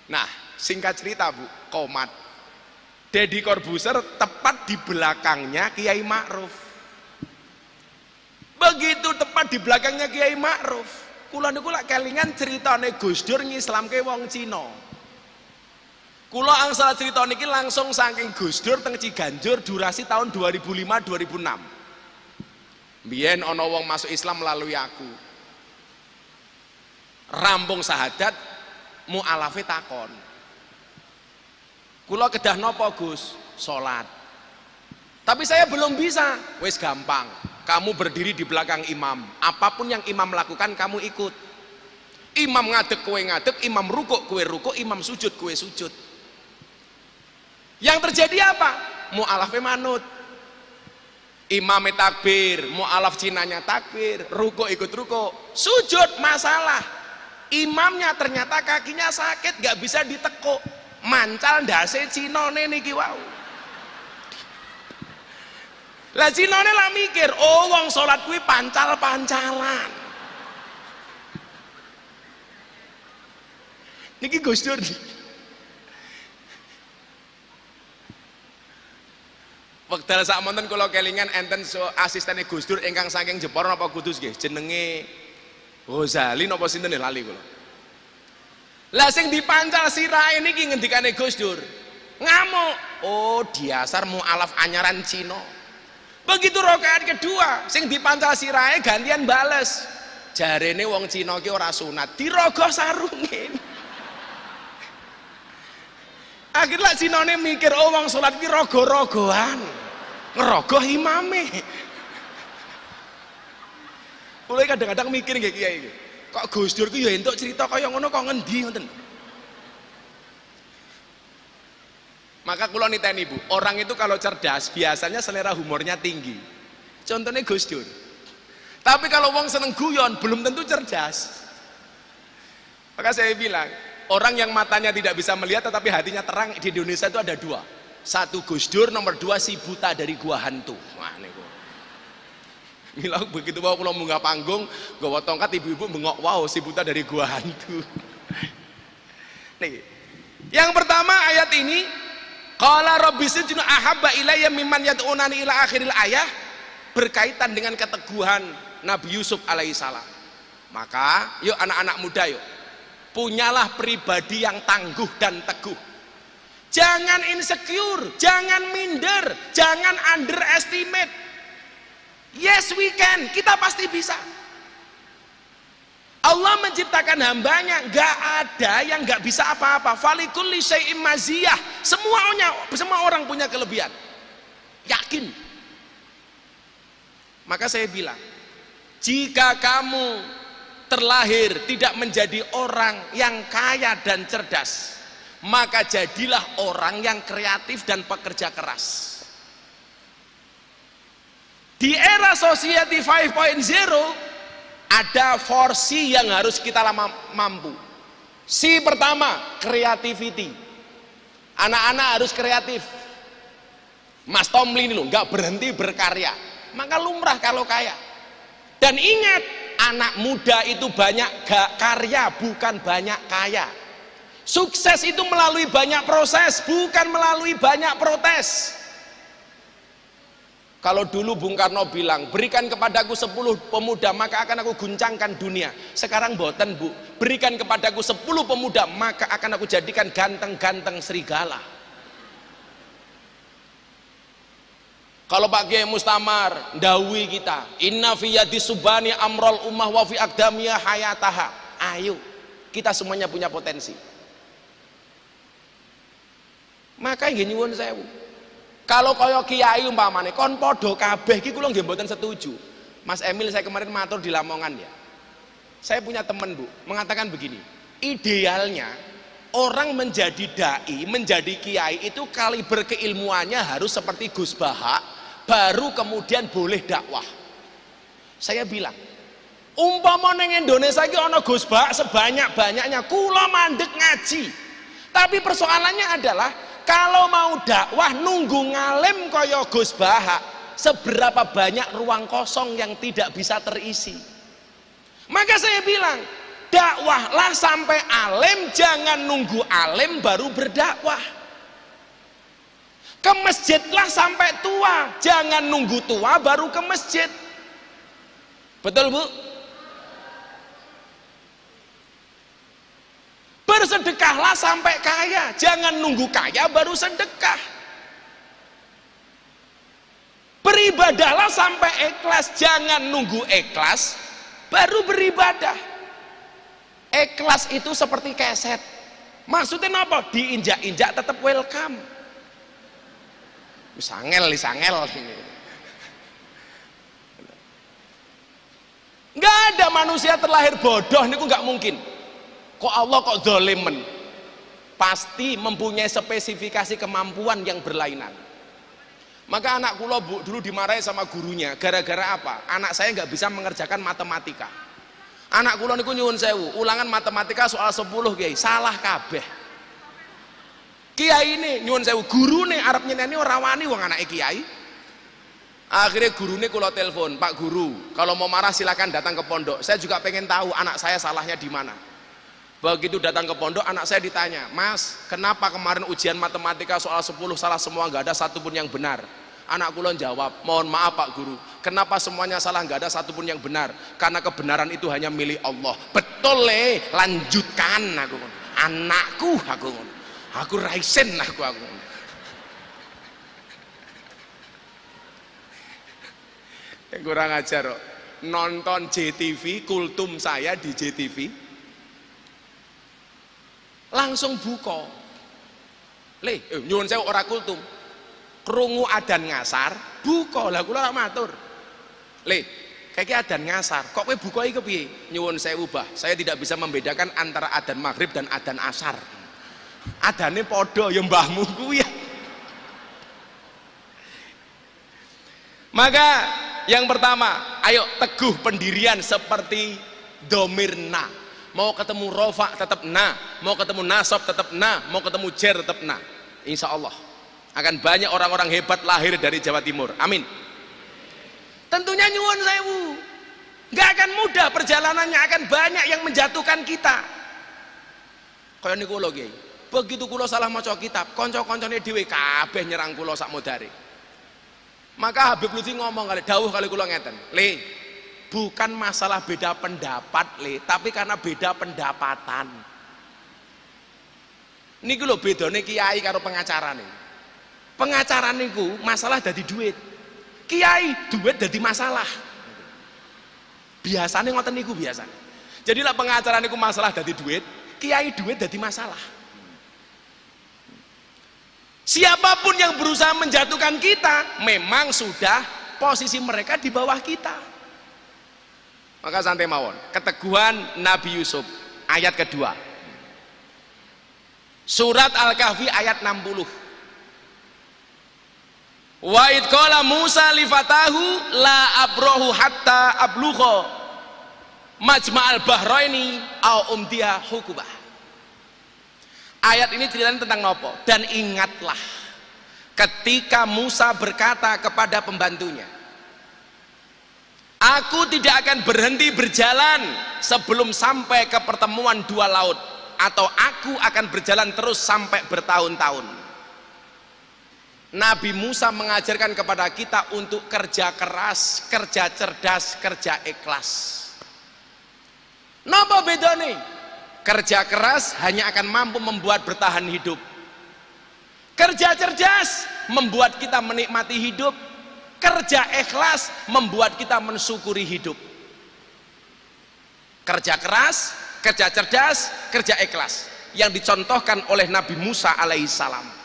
[SPEAKER 1] Nah, singkat cerita bu, komat. Deddy Corbuzier tepat di belakangnya Kiai Ma'ruf. Begitu tepat di belakangnya Kiai Ma'ruf, kula niku lak kelingan ceritane Gus Dur ngislamke wong Cina. Kula angsal cerita niki langsung saking Gus Dur teng Ciganjur, durasi tahun 2005-2006. Biyen ana wong masuk Islam melalui aku. Rampung sahadat, mu'alafe takon. Kula kedah napa Gus? Salat. Tapi saya belum bisa. Wis gampang. Kamu berdiri di belakang imam. Apapun yang imam lakukan kamu ikut. Imam ngadeg kowe ngadeg, imam rukuk kowe rukuk, imam sujud kowe sujud. Yang terjadi apa? Mu'alafe manut. Imame takbir, mu'alaf cinanya takbir, rukuk ikut rukuk, sujud masalah. Imamnya ternyata kakinya sakit, gak bisa ditekuk, mancal ndase cinone niki wau. Lah cinone lah mikir, oh wong salat kuwi pancal-pancalan. Niki Gus Dur. Wekdal sak monten kula kelingan enten asistene Gus Dur ingkang saking Jepara napa Kudus nggih, jenenge Ghazali napa sinten lali kula. Lah sing dipancal sirahe niki ngendikane Gus Dur. Ngamuk. Oh, diasar mu'alaf anyaran Cina. Begitu rakaat kedua, sing dipancal sirahe gantian bales. Jarene wong Cina ki ora sunat, dirogoh sarunge. Akhirnya Cinane mikir, oh wong salat ki rogo-rogoan, ngerogoh imame. Mulai kadang-kadang mikir nggih kiai iki, kok Gus Dur ki ya entuk cerita kaya ngono kok ngendi ngoten. Maka kula niteni Bu, orang itu kalau cerdas biasanya selera humornya tinggi. Contohnya Gus Dur. Tapi kalau wong seneng guyon belum tentu cerdas. Maka saya bilang, orang yang matanya tidak bisa melihat tetapi hatinya terang di Indonesia itu ada dua. Satu Gus Dur, nomor dua si buta dari gua hantu. Wah niku. Mila begitu bawa kula munggah panggung, gawa tongkat ibu-ibu bengok, wow si buta dari gua hantu. Nih. Yang pertama ayat ini, qala rabbi sijnu ahabba ilayya mimman yad'unani ila akhiril ayah, berkaitan dengan keteguhan Nabi Yusuf alaihissalam. Maka yuk anak-anak muda yuk, punyalah pribadi yang tangguh dan teguh. Jangan insecure, jangan minder, jangan underestimate. Yes we can, kita pasti bisa. Allah menciptakan hambanya, gak ada yang gak bisa apa-apa. Falikulli syai'im maziyah, semua orang punya kelebihan. Yakin. Maka saya bilang, jika kamu terlahir tidak menjadi orang yang kaya dan cerdas, maka jadilah orang yang kreatif dan pekerja keras. Di era Society 5.0 ada 4C yang harus kita mampu. C pertama, creativity. Anak-anak harus kreatif. Mas Tomlin loh, nggak berhenti berkarya, maka lumrah kalau kaya. Dan ingat, anak muda itu banyak gak karya, bukan banyak kaya. Sukses itu melalui banyak proses, bukan melalui banyak protes. Kalau dulu Bung Karno bilang, berikan kepadaku 10 pemuda maka akan aku guncangkan dunia. Sekarang boten Bu, berikan kepadaku 10 pemuda maka akan aku jadikan ganteng-ganteng serigala. Kalau Pak Kiai Mustamar ndawi kita, inna fi yadi subani amrul ummah wa fi aqdamiyah hayataha. Ayo, kita semuanya punya potensi. Maka nggih nyuwun sewu. Kalau kaya kiai umpamane kon padha kabeh iki kula nggih mboten setuju. Mas Emil saya kemarin matur di Lamongan ya. Saya punya teman Bu, mengatakan begini, idealnya orang menjadi dai, menjadi kiai itu kaliber keilmuannya harus seperti Gus Baha, baru kemudian boleh dakwah. Saya bilang, umpama ning Indonesia iki ana Gus Baha sebanyak-banyaknya, kula mandek ngaji. Tapi persoalannya adalah kalau mau dakwah nunggu ngalim kaya Gus Baha, seberapa banyak ruang kosong yang tidak bisa terisi. Maka saya bilang, dakwahlah sampai alim, jangan nunggu alim baru berdakwah. Ke masjidlah sampai tua, jangan nunggu tua baru ke masjid. Betul Bu? Bersedekahlah sampai kaya, jangan nunggu kaya baru sedekah. Beribadahlah sampai ikhlas, jangan nunggu ikhlas baru beribadah. Ikhlas itu seperti keset. Maksudnya apa? Diinjak-injak tetap welcome. Sangel. Nggak ada manusia terlahir bodoh, ini nggak mungkin. Kok Allah kok zolimen? Pasti mempunyai spesifikasi kemampuan yang berlainan. Maka anak kula Bu dulu dimarahi sama gurunya gara-gara apa? Anak saya nggak bisa mengerjakan matematika. Anak kula niku nyuwun sewu, ulangan matematika soal 10 Kiai, salah kabeh. Kiai ini nyuwun sewu, gurune arep nyeneni ora wani wong anake kiai. Akhirnya gurune kula telepon, Pak Guru, kalau mau marah silakan datang ke pondok. Saya juga pengen tahu anak saya salahnya di mana. Begitu datang ke pondok, anak saya ditanya, Mas, kenapa kemarin ujian matematika soal 10 salah semua, nggak ada satupun yang benar? Anak kula jawab, mohon maaf Pak Guru, kenapa semuanya salah, nggak ada satupun yang benar? Karena kebenaran itu hanya milik Allah. Betul lanjutkan aku, anakku aku raisen aku. Yang kurang ajar kok. Nonton JTV, kultum saya di JTV. Langsung buka nyuwun sewu ora kultum krungu adzan ngasar buka lah kula matur kayaknya adzan ngasar kok kowe buka iki piye nyuwun sewu Bah saya tidak bisa membedakan antara adzan maghrib dan adzan asar adzane padha ya mbahmu kuwi ya. Maka yang pertama ayo teguh pendirian seperti domirna. Mau ketemu rofa tetap na, mau ketemu nasab tetap na, mau ketemu jer tetap na. Insya Allah akan banyak orang-orang hebat lahir dari Jawa Timur. Amin. Tentunya nyuwun sewu, nggak akan mudah perjalanannya, akan banyak yang menjatuhkan kita. Kaya niku lho Kiai. Begitu kula salah maca kitab, kanca-kancane dhewe kabeh nyerang kula sak modare. Maka Habib Lutfi ngomong kali dawuh kali kula ngeten, bukan masalah beda pendapat tapi karena beda pendapatan. Niku lho bedane kiai karo pengacara nih. Pengacara niku masalah dadi duit. Kiai duit dadi masalah. Biasanya ngoten niku biasanya. Jadilah pengacara niku masalah dadi duit, kiai duit dadi masalah. Siapapun yang berusaha menjatuhkan kita memang sudah posisi mereka di bawah kita. Maka santai mawon, keteguhan Nabi Yusuf ayat kedua, surat Al-Kahfi ayat 60. Wa id qala Musa li fatahu la abrahu hatta ablugha majma'al bahraini au umdiha hukubah. Ayat ini ceritanya tentang nopo? Dan ingatlah ketika Musa berkata kepada pembantunya, aku tidak akan berhenti berjalan sebelum sampai ke pertemuan dua laut. atau aku akan berjalan terus sampai bertahun-tahun. Nabi Musa mengajarkan kepada kita untuk kerja keras, kerja cerdas, kerja ikhlas. Napa bedane? Kerja keras hanya akan mampu membuat bertahan hidup. Kerja cerdas membuat kita menikmati hidup. Kerja ikhlas membuat kita mensyukuri hidup. Kerja keras, kerja cerdas, kerja ikhlas yang dicontohkan oleh Nabi Musa alaihissalam.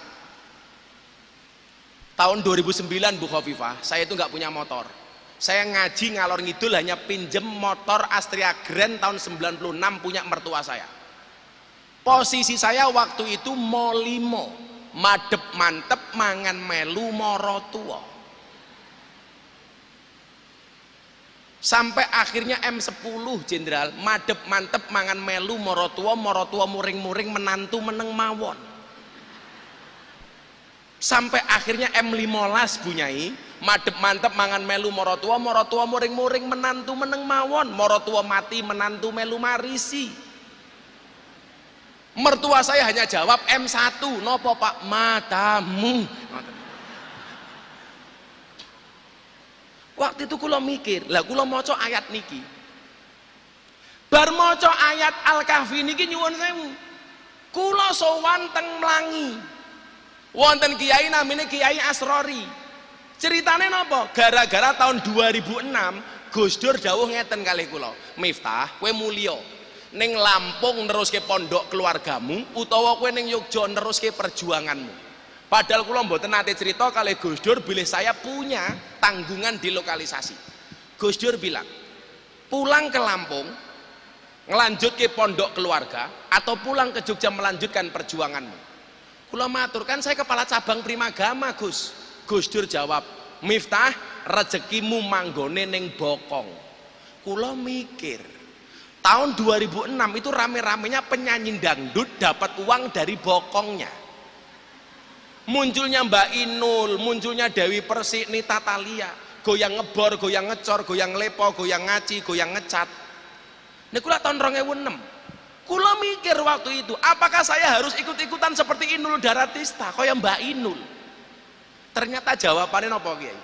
[SPEAKER 1] Tahun 2009 Bu Khofifah, saya itu nggak punya motor. Saya ngaji ngalor ngidul hanya pinjem motor Astria Grand tahun 96 punya mertua saya. Posisi saya waktu itu molimo, madep mantep mangan melu moro tua. Sampai akhirnya M10 Jenderal, madep mantep mangan melu moro tua muring-muring menantu meneng mawon. Sampai akhirnya M15 bunyai, madep mantep mangan melu moro tua muring-muring menantu meneng mawon, moro tua mati menantu melu marisi. Mertua saya hanya jawab M1, nopo Pak? Matamu. Waktu itu kula mikir, lah kula maca ayat niki. Bar maca ayat Al-Kahfi niki nyuwun sewu. Kula sowan teng Mlangi. Wonten kiai namanya Kiai Asrori. Ceritane napa? Gara-gara tahun 2006 Gus Dur dawuh ngeten kalih kula, Miftah, kowe mulya ning Lampung neruske pondok keluargamu utawa kowe ning Yogya neruske perjuanganmu. Padahal kula mboten nate cerita kalih Gus Dur bilih saya punya tanggungan di lokalisasi. Gus Dur bilang, pulang ke Lampung ngelanjut ke pondok keluarga atau pulang ke Jogja melanjutkan perjuanganmu. Kula matur, kan saya kepala cabang Primagama Gus. Gus Dur jawab, Miftah, rezekimu manggone ning Bokong. Kula mikir, tahun 2006 itu rame-ramenya penyanyi dangdut dapat uang dari bokongnya. Munculnya Mbak Inul, munculnya Dewi Persik, Nita Talia, goyang ngebor, goyang ngecor, goyang lepo, goyang ngaci, goyang ngecat. Ini kula tahun 2006. Kula mikir waktu itu, apakah saya harus ikut-ikutan seperti Inul Daratista, kaya Mbak Inul? Ternyata jawabannya nopo Kiai.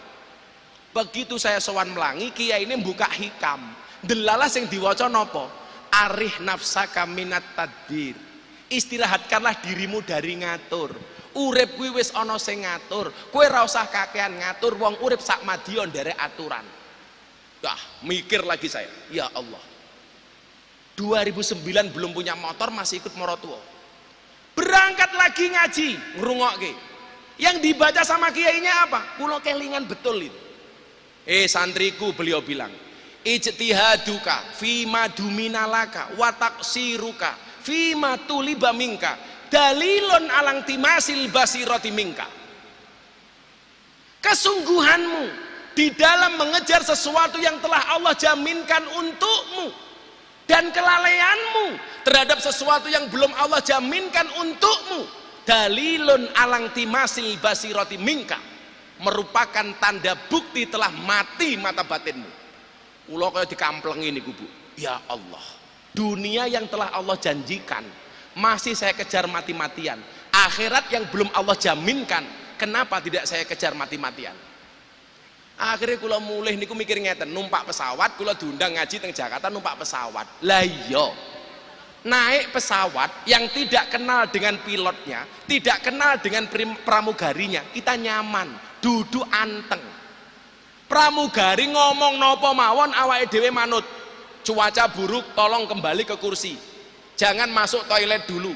[SPEAKER 1] Begitu saya sowan Mlangi, Kiai ini buka hikam. Delalah sing diwaca nopo? Arih nafsaka minat tadbir. Istirahatkanlah dirimu dari ngatur. Urip kuwi wis ana sing ngatur. Kowe ora usah kakean ngatur, wong urip sak madya nderek aturan. Wah, mikir lagi saya. Ya Allah. 2009 belum punya motor masih ikut morotuo. Berangkat lagi ngaji, ngrungokke. Yang dibaca sama kiainya apa? Kula kelingan betul itu. Santriku, beliau bilang, ijtihaduka fima duminalaka wa taqsiruka fima tuliba minka dalilun alang timasil basirati minka. Kesungguhanmu di dalam mengejar sesuatu yang telah Allah jaminkan untukmu dan kelalaianmu terhadap sesuatu yang belum Allah jaminkan untukmu dalilun alang timasil basirati minka, merupakan tanda bukti telah mati mata batinmu. Kula kaya dikamplengi niku Bu. Ya Allah, dunia yang telah Allah janjikan masih saya kejar mati-matian. Akhirat yang belum Allah jaminkan, kenapa tidak saya kejar mati-matian? Akhirnya kula mulih niku mikir ngeten, numpak pesawat, kula diundang ngaji teng Jakarta numpak pesawat. Lah iya, naik pesawat yang tidak kenal dengan pilotnya, tidak kenal dengan pramugarinya, kita nyaman, duduk anteng. Pramugari ngomong nopo mawon awake dhewe manut. Cuaca buruk, tolong kembali ke kursi. Jangan masuk toilet dulu.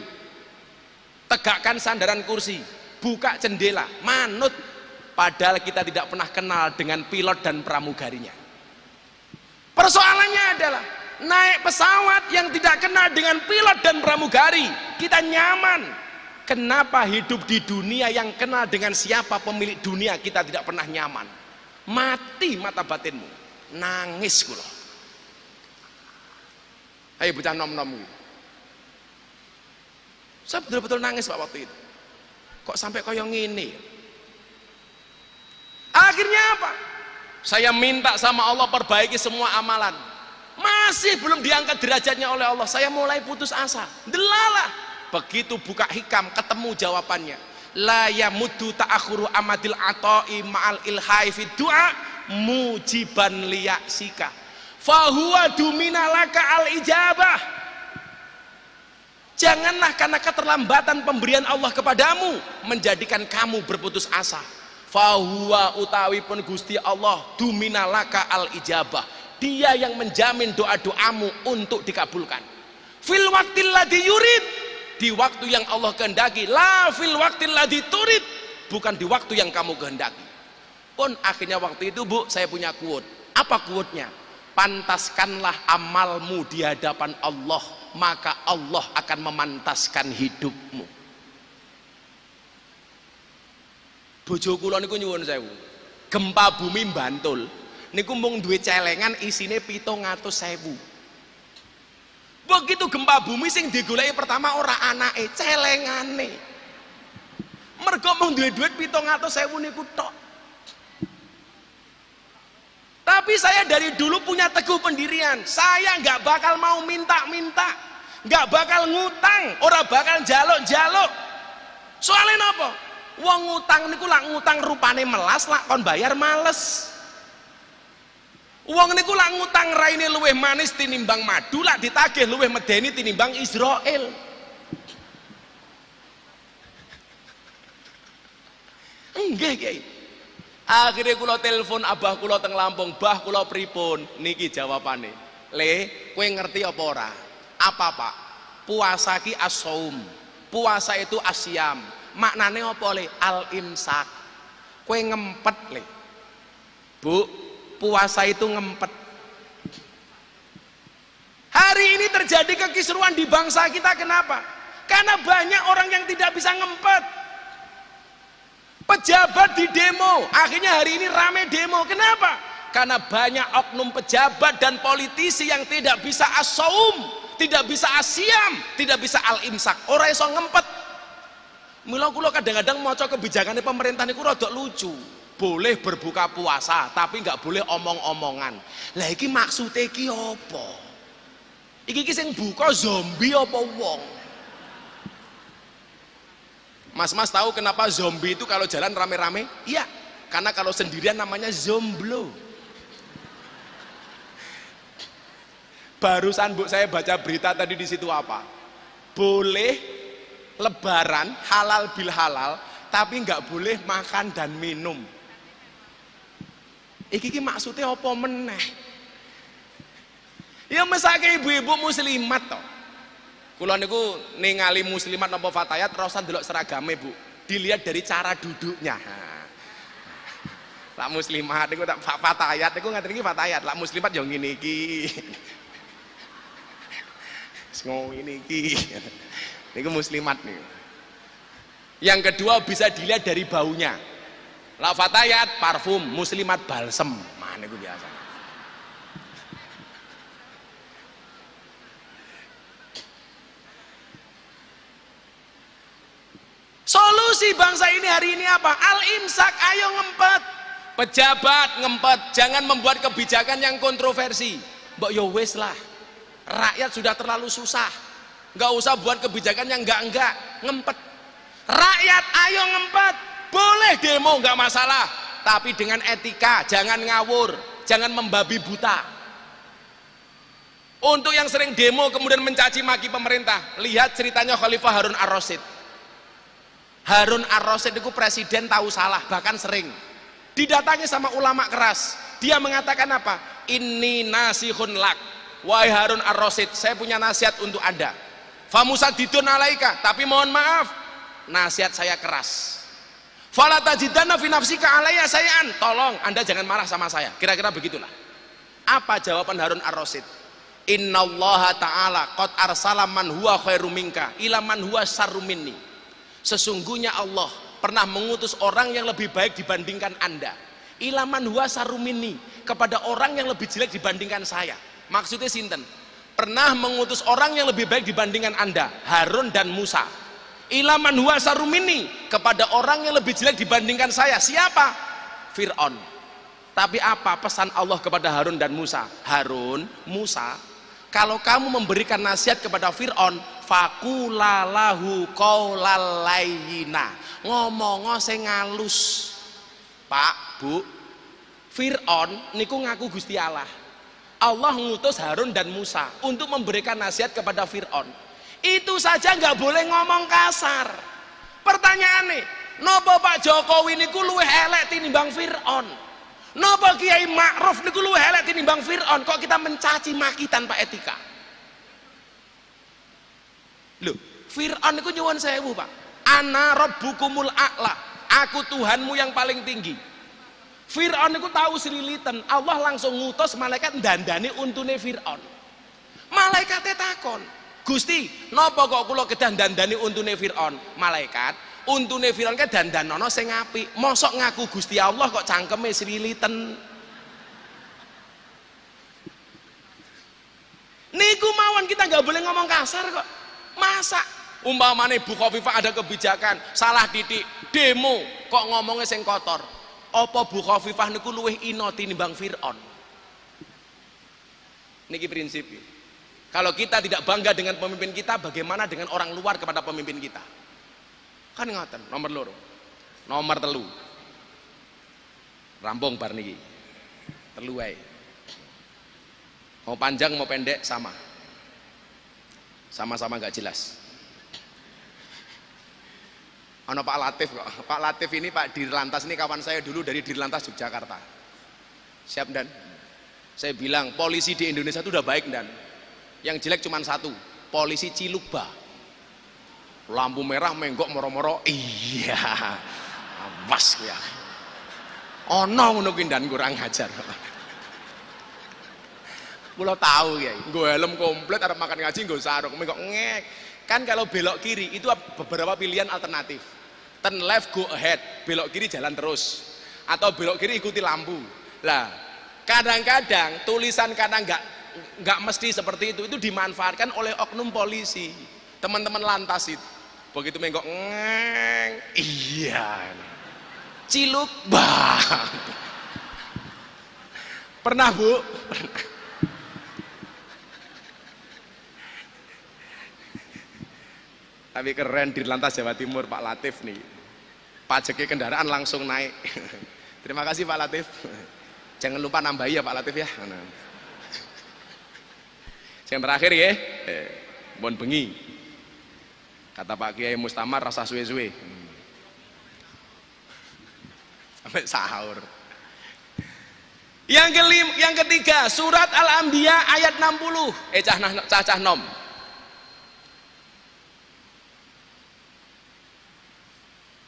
[SPEAKER 1] Tegakkan sandaran kursi, buka jendela, manut. Padahal kita tidak pernah kenal dengan pilot dan pramugarinya. Persoalannya adalah naik pesawat yang tidak kenal dengan pilot dan pramugari, kita nyaman. Kenapa hidup di dunia yang kenal dengan siapa pemilik dunia kita tidak pernah nyaman? Mati mata batinmu, nangis kula. Ayo bocah nom-nom. Saya betul-betul nangis Pak waktu itu. Kok sampai koyong ngene? Akhirnya apa? Saya minta sama Allah perbaiki semua amalan. masih belum diangkat derajatnya oleh Allah, saya mulai putus asa. Delalah. Begitu buka hikam, ketemu jawabannya. La yamuddu ta'akhuru amadil ata'i ma'al ilhai fid du'a mujiban liya'sika fahuwa dumina laka al ijabah. Janganlah karena keterlambatan pemberian Allah kepadamu menjadikan kamu berputus asa. Fahuwa utawi pun Gusti Allah dumina laka al ijabah, dia yang menjamin doa-doamu untuk dikabulkan. Fil waqtil ladzi yurid, di waktu yang Allah kehendaki. La fil waqtil ladzi turid, bukan di waktu yang kamu kehendaki. Pun akhirnya waktu itu, Bu, saya punya quote. Apa quote-nya? Pantaskanlah amalmu di hadapan Allah, maka Allah akan memantaskan hidupmu. Bojo kula niku nyuwun sewu, gempa bumi Bantul niku mung duwe celengan isine 700.000. Begitu gempa bumi sing digoleki pertama ora anake, celengane. Mergo mung duwe duit 700.000 niku tok. Tapi saya dari dulu punya teguh pendirian, saya nggak bakal mau minta-minta, nggak bakal ngutang, ora bakal jaluk-jaluk. Soalnya napa? Wong ngutang niku lak ngutang rupane melas, lak kon bayar males. Wong niku lak ngutang raine luwih manis tinimbang madu, lak ditagih luwih medeni tinimbang Israel. Nggih, Kyai. Akhirnya kula telepon abah kula teng Lampung, "Bah, kula pripun?" Niki jawabane. "Le, kowe ngerti apa ora?" "Apa, Pak?" "Puasa ki as-shaum." Puasa itu asyam. Maknane apa, Le? Al-imsak. Kowe ngempet, Le. Bu, puasa itu ngempet. Hari ini terjadi kekisruan di bangsa kita, kenapa? Karena banyak orang yang tidak bisa ngempet. Pejabat di demo, akhirnya hari ini rame demo. Kenapa? Karena banyak oknum pejabat dan politisi yang tidak bisa as-shaum, tidak bisa asyam, tidak bisa al-imsak. Ora iso ngempet. Mula kula kadang-kadang maca kebijakannya pemerintah niku rada lucu. Boleh berbuka puasa, tapi nggak boleh omong-omongan. Lah iki maksude iki apa? Iki sing buka zombie apa wong? Mas tahu kenapa zombie itu kalau jalan rame-rame? Iya, karena kalau sendirian namanya zomblo. Barusan Bu saya baca berita tadi di situ apa? Boleh lebaran halal bil halal, tapi nggak boleh makan dan minum. Iki maksudnya apa meneh? Ya mesake ibu-ibu muslimat toh. Kula niku ningali muslimat napa fatayat terus ndelok seragame, Bu. Dilihat dari cara duduknya. Lah muslimat niku tak fatayat niku ngaten iki fatayat. Lah muslimat yo ngene iki. Ngono ngene iki. Niku muslimat nih. Yang kedua bisa dilihat dari baunya. La fatayat parfum, muslimat balsem. Mana niku biasa. Solusi bangsa ini hari ini apa? Al-imsak, ayo ngempet. Pejabat ngempet, jangan membuat kebijakan yang kontroversi. Mbok yo wis lah. Rakyat sudah terlalu susah. Nggak usah buat kebijakan yang enggak, ngempet. Rakyat ayo ngempet, boleh demo nggak masalah, tapi dengan etika, jangan ngawur, jangan membabi buta. Untuk yang sering demo kemudian mencaci maki pemerintah, lihat ceritanya Khalifah Harun ar-Rasyid. Harun ar-Rasyid itu presiden tahu salah, bahkan sering didatangi sama ulama keras. Dia mengatakan apa? Inni nasihun lak, wahai Harun ar-Rasyid, saya punya nasihat untuk Anda. Famusadidun alaika, tapi mohon maaf, nasihat saya keras. Fala tajidanna fi nafsika alayya sayan, tolong Anda jangan marah sama saya. Kira-kira begitulah. Apa jawaban Harun ar-Rasyid? Innallaha ta'ala qad arsala man huwa khairu minka ila man huwa syarru minni. Sesungguhnya Allah pernah mengutus orang yang lebih baik dibandingkan Anda. Ila man huwa syarru minni, kepada orang yang lebih jelek dibandingkan saya. Maksudnya sinten? Pernah mengutus orang yang lebih baik dibandingkan Anda, Harun dan Musa. Ilaman huwa syarru minni, kepada orang yang lebih jelek dibandingkan saya. Siapa? Fir'aun. Tapi apa pesan Allah kepada Harun dan Musa? Harun, Musa, kalau kamu memberikan nasihat kepada Fir'aun, fakulalahu qaulal layyina, ngomong sing ngalus. Pak, Bu, Fir'aun niku ngaku Gusti Allah. Allah ngutus Harun dan Musa untuk memberikan nasihat kepada Fir'aun. Itu saja nggak boleh ngomong kasar. Pertanyaannya, nopo Pak Jokowi niku luwih elek tinimbang Fir'aun? Nopo Kiai Ma'ruf niku luwih elek tinimbang Fir'aun? Kok kita mencaci maki tanpa etika? Loh, Fir'aun niku nyuwun sewu, Pak. Ana rabbukumul a'la. Aku Tuhanmu yang paling tinggi. Fir'aun niku tahu selilitan. Allah langsung ngutus malaikat dandani untune Fir'aun. Malaikatnya takon, Gusti, nopo kok kula kedah dandani untune Fir'aun? Malaikat, untune Fir'aun ke dandanono sing apik. Mosok ngaku Gusti Allah kok cangkeme selilitan. Niku mawon kita nggak boleh ngomong kasar kok. Masa umpamane Bu Khofifah ada kebijakan salah titik demo kok ngomongnya sing kotor. Apa Bu Khofifah niku luwih ino tinimbang Fir'aun? Niki prinsip. Kalau kita tidak bangga dengan pemimpin kita, bagaimana dengan orang luar kepada pemimpin kita? Kan ngoten, nomor loro. Nomor telu. Rampung bar niki. Telu wae. Mau panjang mau pendek sama. Sama-sama nggak jelas. Ono Pak Latif kok. Pak Latif ini Pak Dirlantas ini kawan saya dulu dari Dirlantas Yogyakarta. Siap Dan? Saya bilang polisi di Indonesia itu udah baik Dan. Yang jelek cuma satu, polisi Cilukba. Lampu merah menggok moro-moro. Iya. Awas ya. Ono ngono kuwi Dan kurang ajar. Kula tahu ya, nggo helm komplit arep makan ngaji nggo sarung menggok ngek. Kan kalau belok kiri itu beberapa pilihan alternatif. Turn left go ahead, belok kiri jalan terus. Atau belok kiri ikuti lampu. Lah, kadang-kadang tulisan karena nggak mesti seperti itu dimanfaatkan oleh oknum polisi. Teman-teman lantas itu. Begitu menggok ngeng. Iya. Ciluk bang. Pernah Bu? Pernah. Tapi keren di Lantas Jawa Timur Pak Latif nih. Pajaknya kendaraan langsung naik. Terima kasih Pak Latif. Jangan lupa nambahi ya Pak Latif ya. Yang terakhir ya, bon bengi. Kata Pak Kiai Mustamar rasa suwe-suwe. Sampai sahur. Yang ketiga, surat Al-Anbiya ayat 60. Cah nom.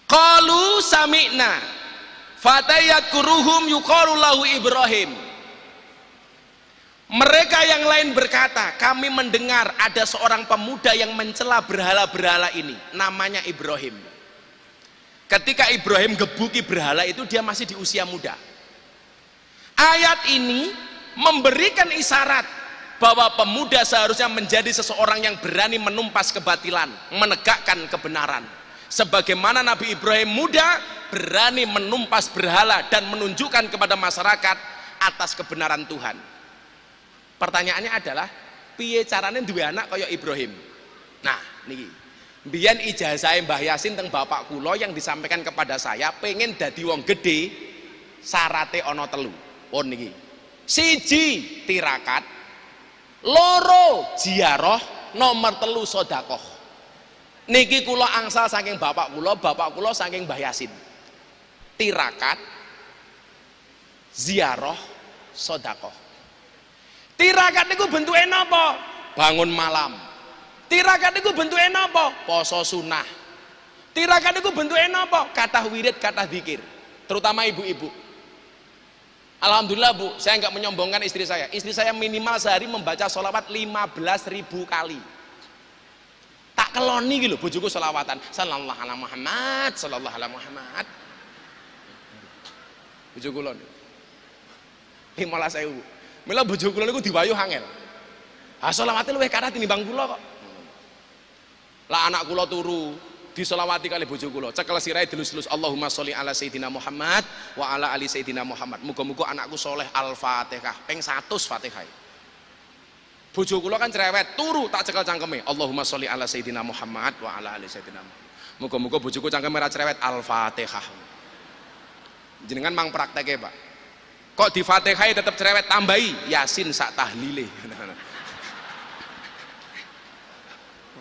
[SPEAKER 1] Qalu sami'na fatayadkuruhum yuqalu lahu Ibrahim. Mereka yang lain berkata, kami mendengar ada seorang pemuda yang mencela berhala-berhala ini, namanya Ibrahim. Ketika Ibrahim gebuki berhala itu dia masih di usia muda. Ayat ini memberikan isyarat bahwa pemuda seharusnya menjadi seseorang yang berani menumpas kebatilan, menegakkan kebenaran. Sebagaimana Nabi Ibrahim muda berani menumpas berhala dan menunjukkan kepada masyarakat atas kebenaran Tuhan. Pertanyaannya adalah piye carane duwe anak kaya Ibrahim? Nah, niki. Mbiyen ijazah Mbah Yasin teng bapak kula yang disampaikan kepada saya, pengen dadi wong gede syarate ana 3. Pun niki. 1 tirakat, 2 ziarah, nomor 3 sedekah. Niki kula angsal saking bapak kula saking Mbah Yasin. Tirakat, ziarah, sedekah. Tirakat niku bentuke napa? Bangun malam. Tirakat niku bentuke napa? Poso sunah. Tirakat niku bentuke napa? Kathah wirid, kathah zikir. Terutama ibu-ibu. Alhamdulillah Bu, saya enggak menyombongkan istri saya. Istri saya minimal sehari membaca sholawat 15.000 kali. Tak keloni gitu bojoku selawatan sallallahu alaihi Muhammad sallallahu alaihi Muhammad. Bojo kula 15.000. Mila bojo kula niku diwayu angel. Ha selawate luwih kathah tinimbang kula kok. Lah anak kula turu disolawati kali bojo kula, cekel sirahe dilus-lus, Allahumma sholli ala sayyidina Muhammad wa ala ali sayyidina Muhammad, muga-muga anakku soleh, Al-Fatihah ping 100 Fatihah. Bojo kula kan cerewet, turu tak cekel cangkeme, Allahumma sholli ala sayyidina Muhammad wa ala ali sayyidina Muhammad, muga-muga bojoku cangkeme ra cerewet, Al-Fatihah. Jenengan mang prakteke Pak, kok di Fatihah tetap cerewet, tambahi Yasin sak tahlile.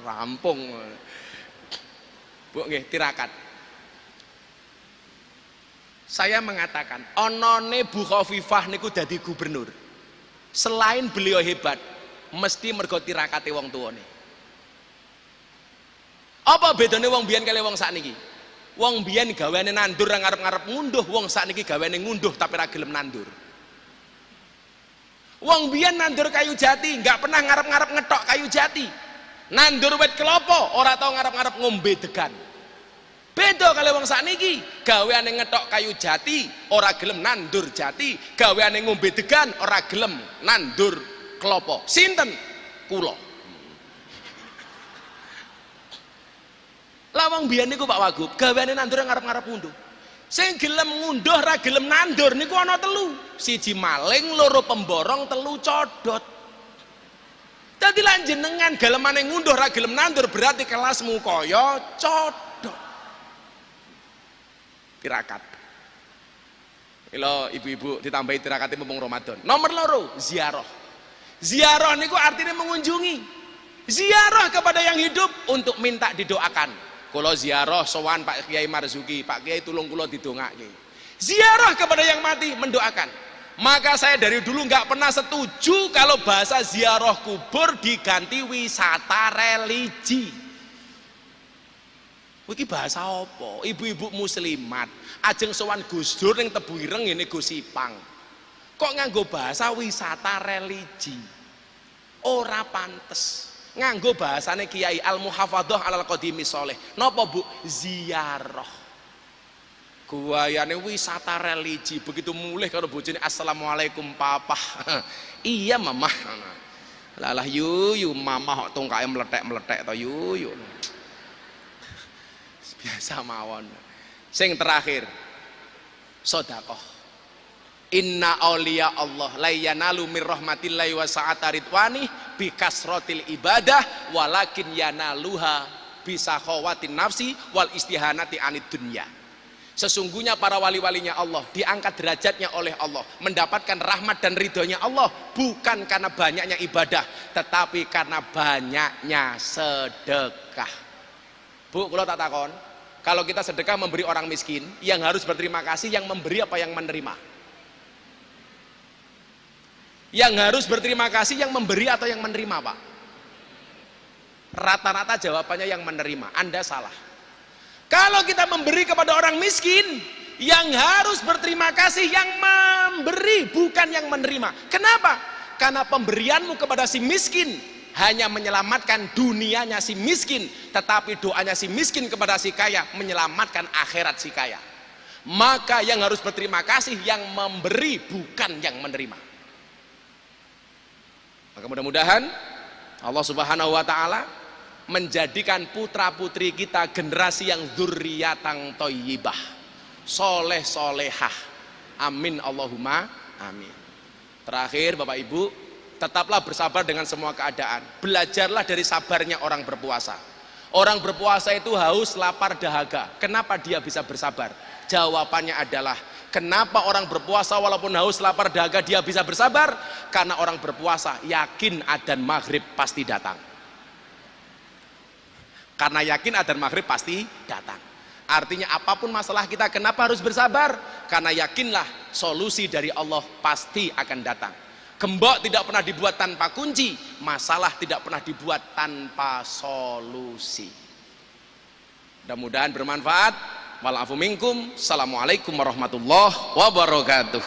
[SPEAKER 1] Rampung. Bu nggih tirakat. Saya mengatakan onone Bu Khofifah niku dadi gubernur. Selain beliau hebat, mesti mergo tirakate wong tuane. Apa bedane wong biyen kali wong sakniki? Wong biyen gaweane nandur ra ngarep-ngarep ngunduh, wong sakniki gaweane ngunduh tapi ra gelem nandur. Wong biyen nandur kayu jati, nggak pernah ngarep-ngarep ngetok kayu jati. Nandur wit kelapa ora tau ngarep-ngarep ngombe degan. Beda kali wong sakniki, gaweane ngetok kayu jati ora gelem nandur jati, gaweane ngombe degan ora gelem nandur kelapa. Sinten? Kula. Lah wong biyen niku Pak Wagub, gaweane nandur ngarep-ngarep ngunduh. Sing gelem ngunduh ra gelem nandur niku ana telu. Siji maling, loro pemborong, telu codot. Dadi lan jenengan gelemane ngunduh ra gelem nandur berarti kelasmu kaya codot. Tirakat. Ilo ibu-ibu ditambahi tirakate mumpung Ramadan. Nomor loro, ziarah. Ziarah niku artinya mengunjungi. Ziarah kepada yang hidup untuk minta didoakan. Kula ziarah sowan Pak Kiai Marzuki, Pak Kiai tulung kula didongake. Ziarah kepada yang mati mendoakan. Maka saya dari dulu nggak pernah setuju kalau bahasa ziarah kubur diganti wisata religi. Iki bahasa apa? Ibu-ibu muslimat ajeng sowan Gus Dur ning Tebu Ireng ngene Gus Ipang. Kok nganggo bahasa wisata religi? Ora pantes. Nganggo bahasane Kiai Al-Muhafadzah Alal Qadimi Sholeh. Napa Bu? Ziarah. Guayane wisata religi, begitu mulih karo bojone assalamualaikum papa. Iya mamah. Lalah yuyu mamah kok tungkae meletek-meletek to yuyu. Biasa mawon. Sing terakhir sedekah. Inna auliya Allah la yanalu mir rahmatillahi wa sa'ata ridwani bi kasratil ibadah walakin yanaluha bi sakhawatin nafsi wal istihanati anid dunya. Sesungguhnya para wali-walinya Allah diangkat derajatnya oleh Allah, mendapatkan rahmat dan ridhonya Allah bukan karena banyaknya ibadah tetapi karena banyaknya sedekah. Bu, kalau tak takon, kalau kita sedekah memberi orang miskin, yang harus berterima kasih yang memberi apa yang menerima? Yang harus berterima kasih yang memberi atau yang menerima, Pak? Rata-rata jawabannya yang menerima. Anda salah. Kalau kita memberi kepada orang miskin, yang harus berterima kasih yang memberi, bukan yang menerima. Kenapa? Karena pemberianmu kepada si miskin hanya menyelamatkan dunianya si miskin, tetapi doanya si miskin kepada si kaya menyelamatkan akhirat si kaya. Maka yang harus berterima kasih yang memberi, bukan yang menerima. Maka mudah-mudahan Allah Subhanahu wa taala menjadikan putra putri kita generasi yang dzurriyyatan thayyibah, soleh solehah. Amin Allahumma amin. Terakhir Bapak Ibu, tetaplah bersabar dengan semua keadaan. Belajarlah dari sabarnya orang berpuasa. Orang berpuasa itu haus, lapar, dahaga. Kenapa dia bisa bersabar? Jawabannya adalah kenapa orang berpuasa walaupun haus, lapar, dahaga dia bisa bersabar? Karena orang berpuasa yakin adzan maghrib pasti datang. Karena yakin adzan maghrib pasti datang. Artinya apapun masalah kita, kenapa harus bersabar? Karena yakinlah solusi dari Allah pasti akan datang. Gembok tidak pernah dibuat tanpa kunci, masalah tidak pernah dibuat tanpa solusi. Mudah-mudahan bermanfaat. Wal afu minkum. Assalamualaikum warahmatullahi wabarakatuh.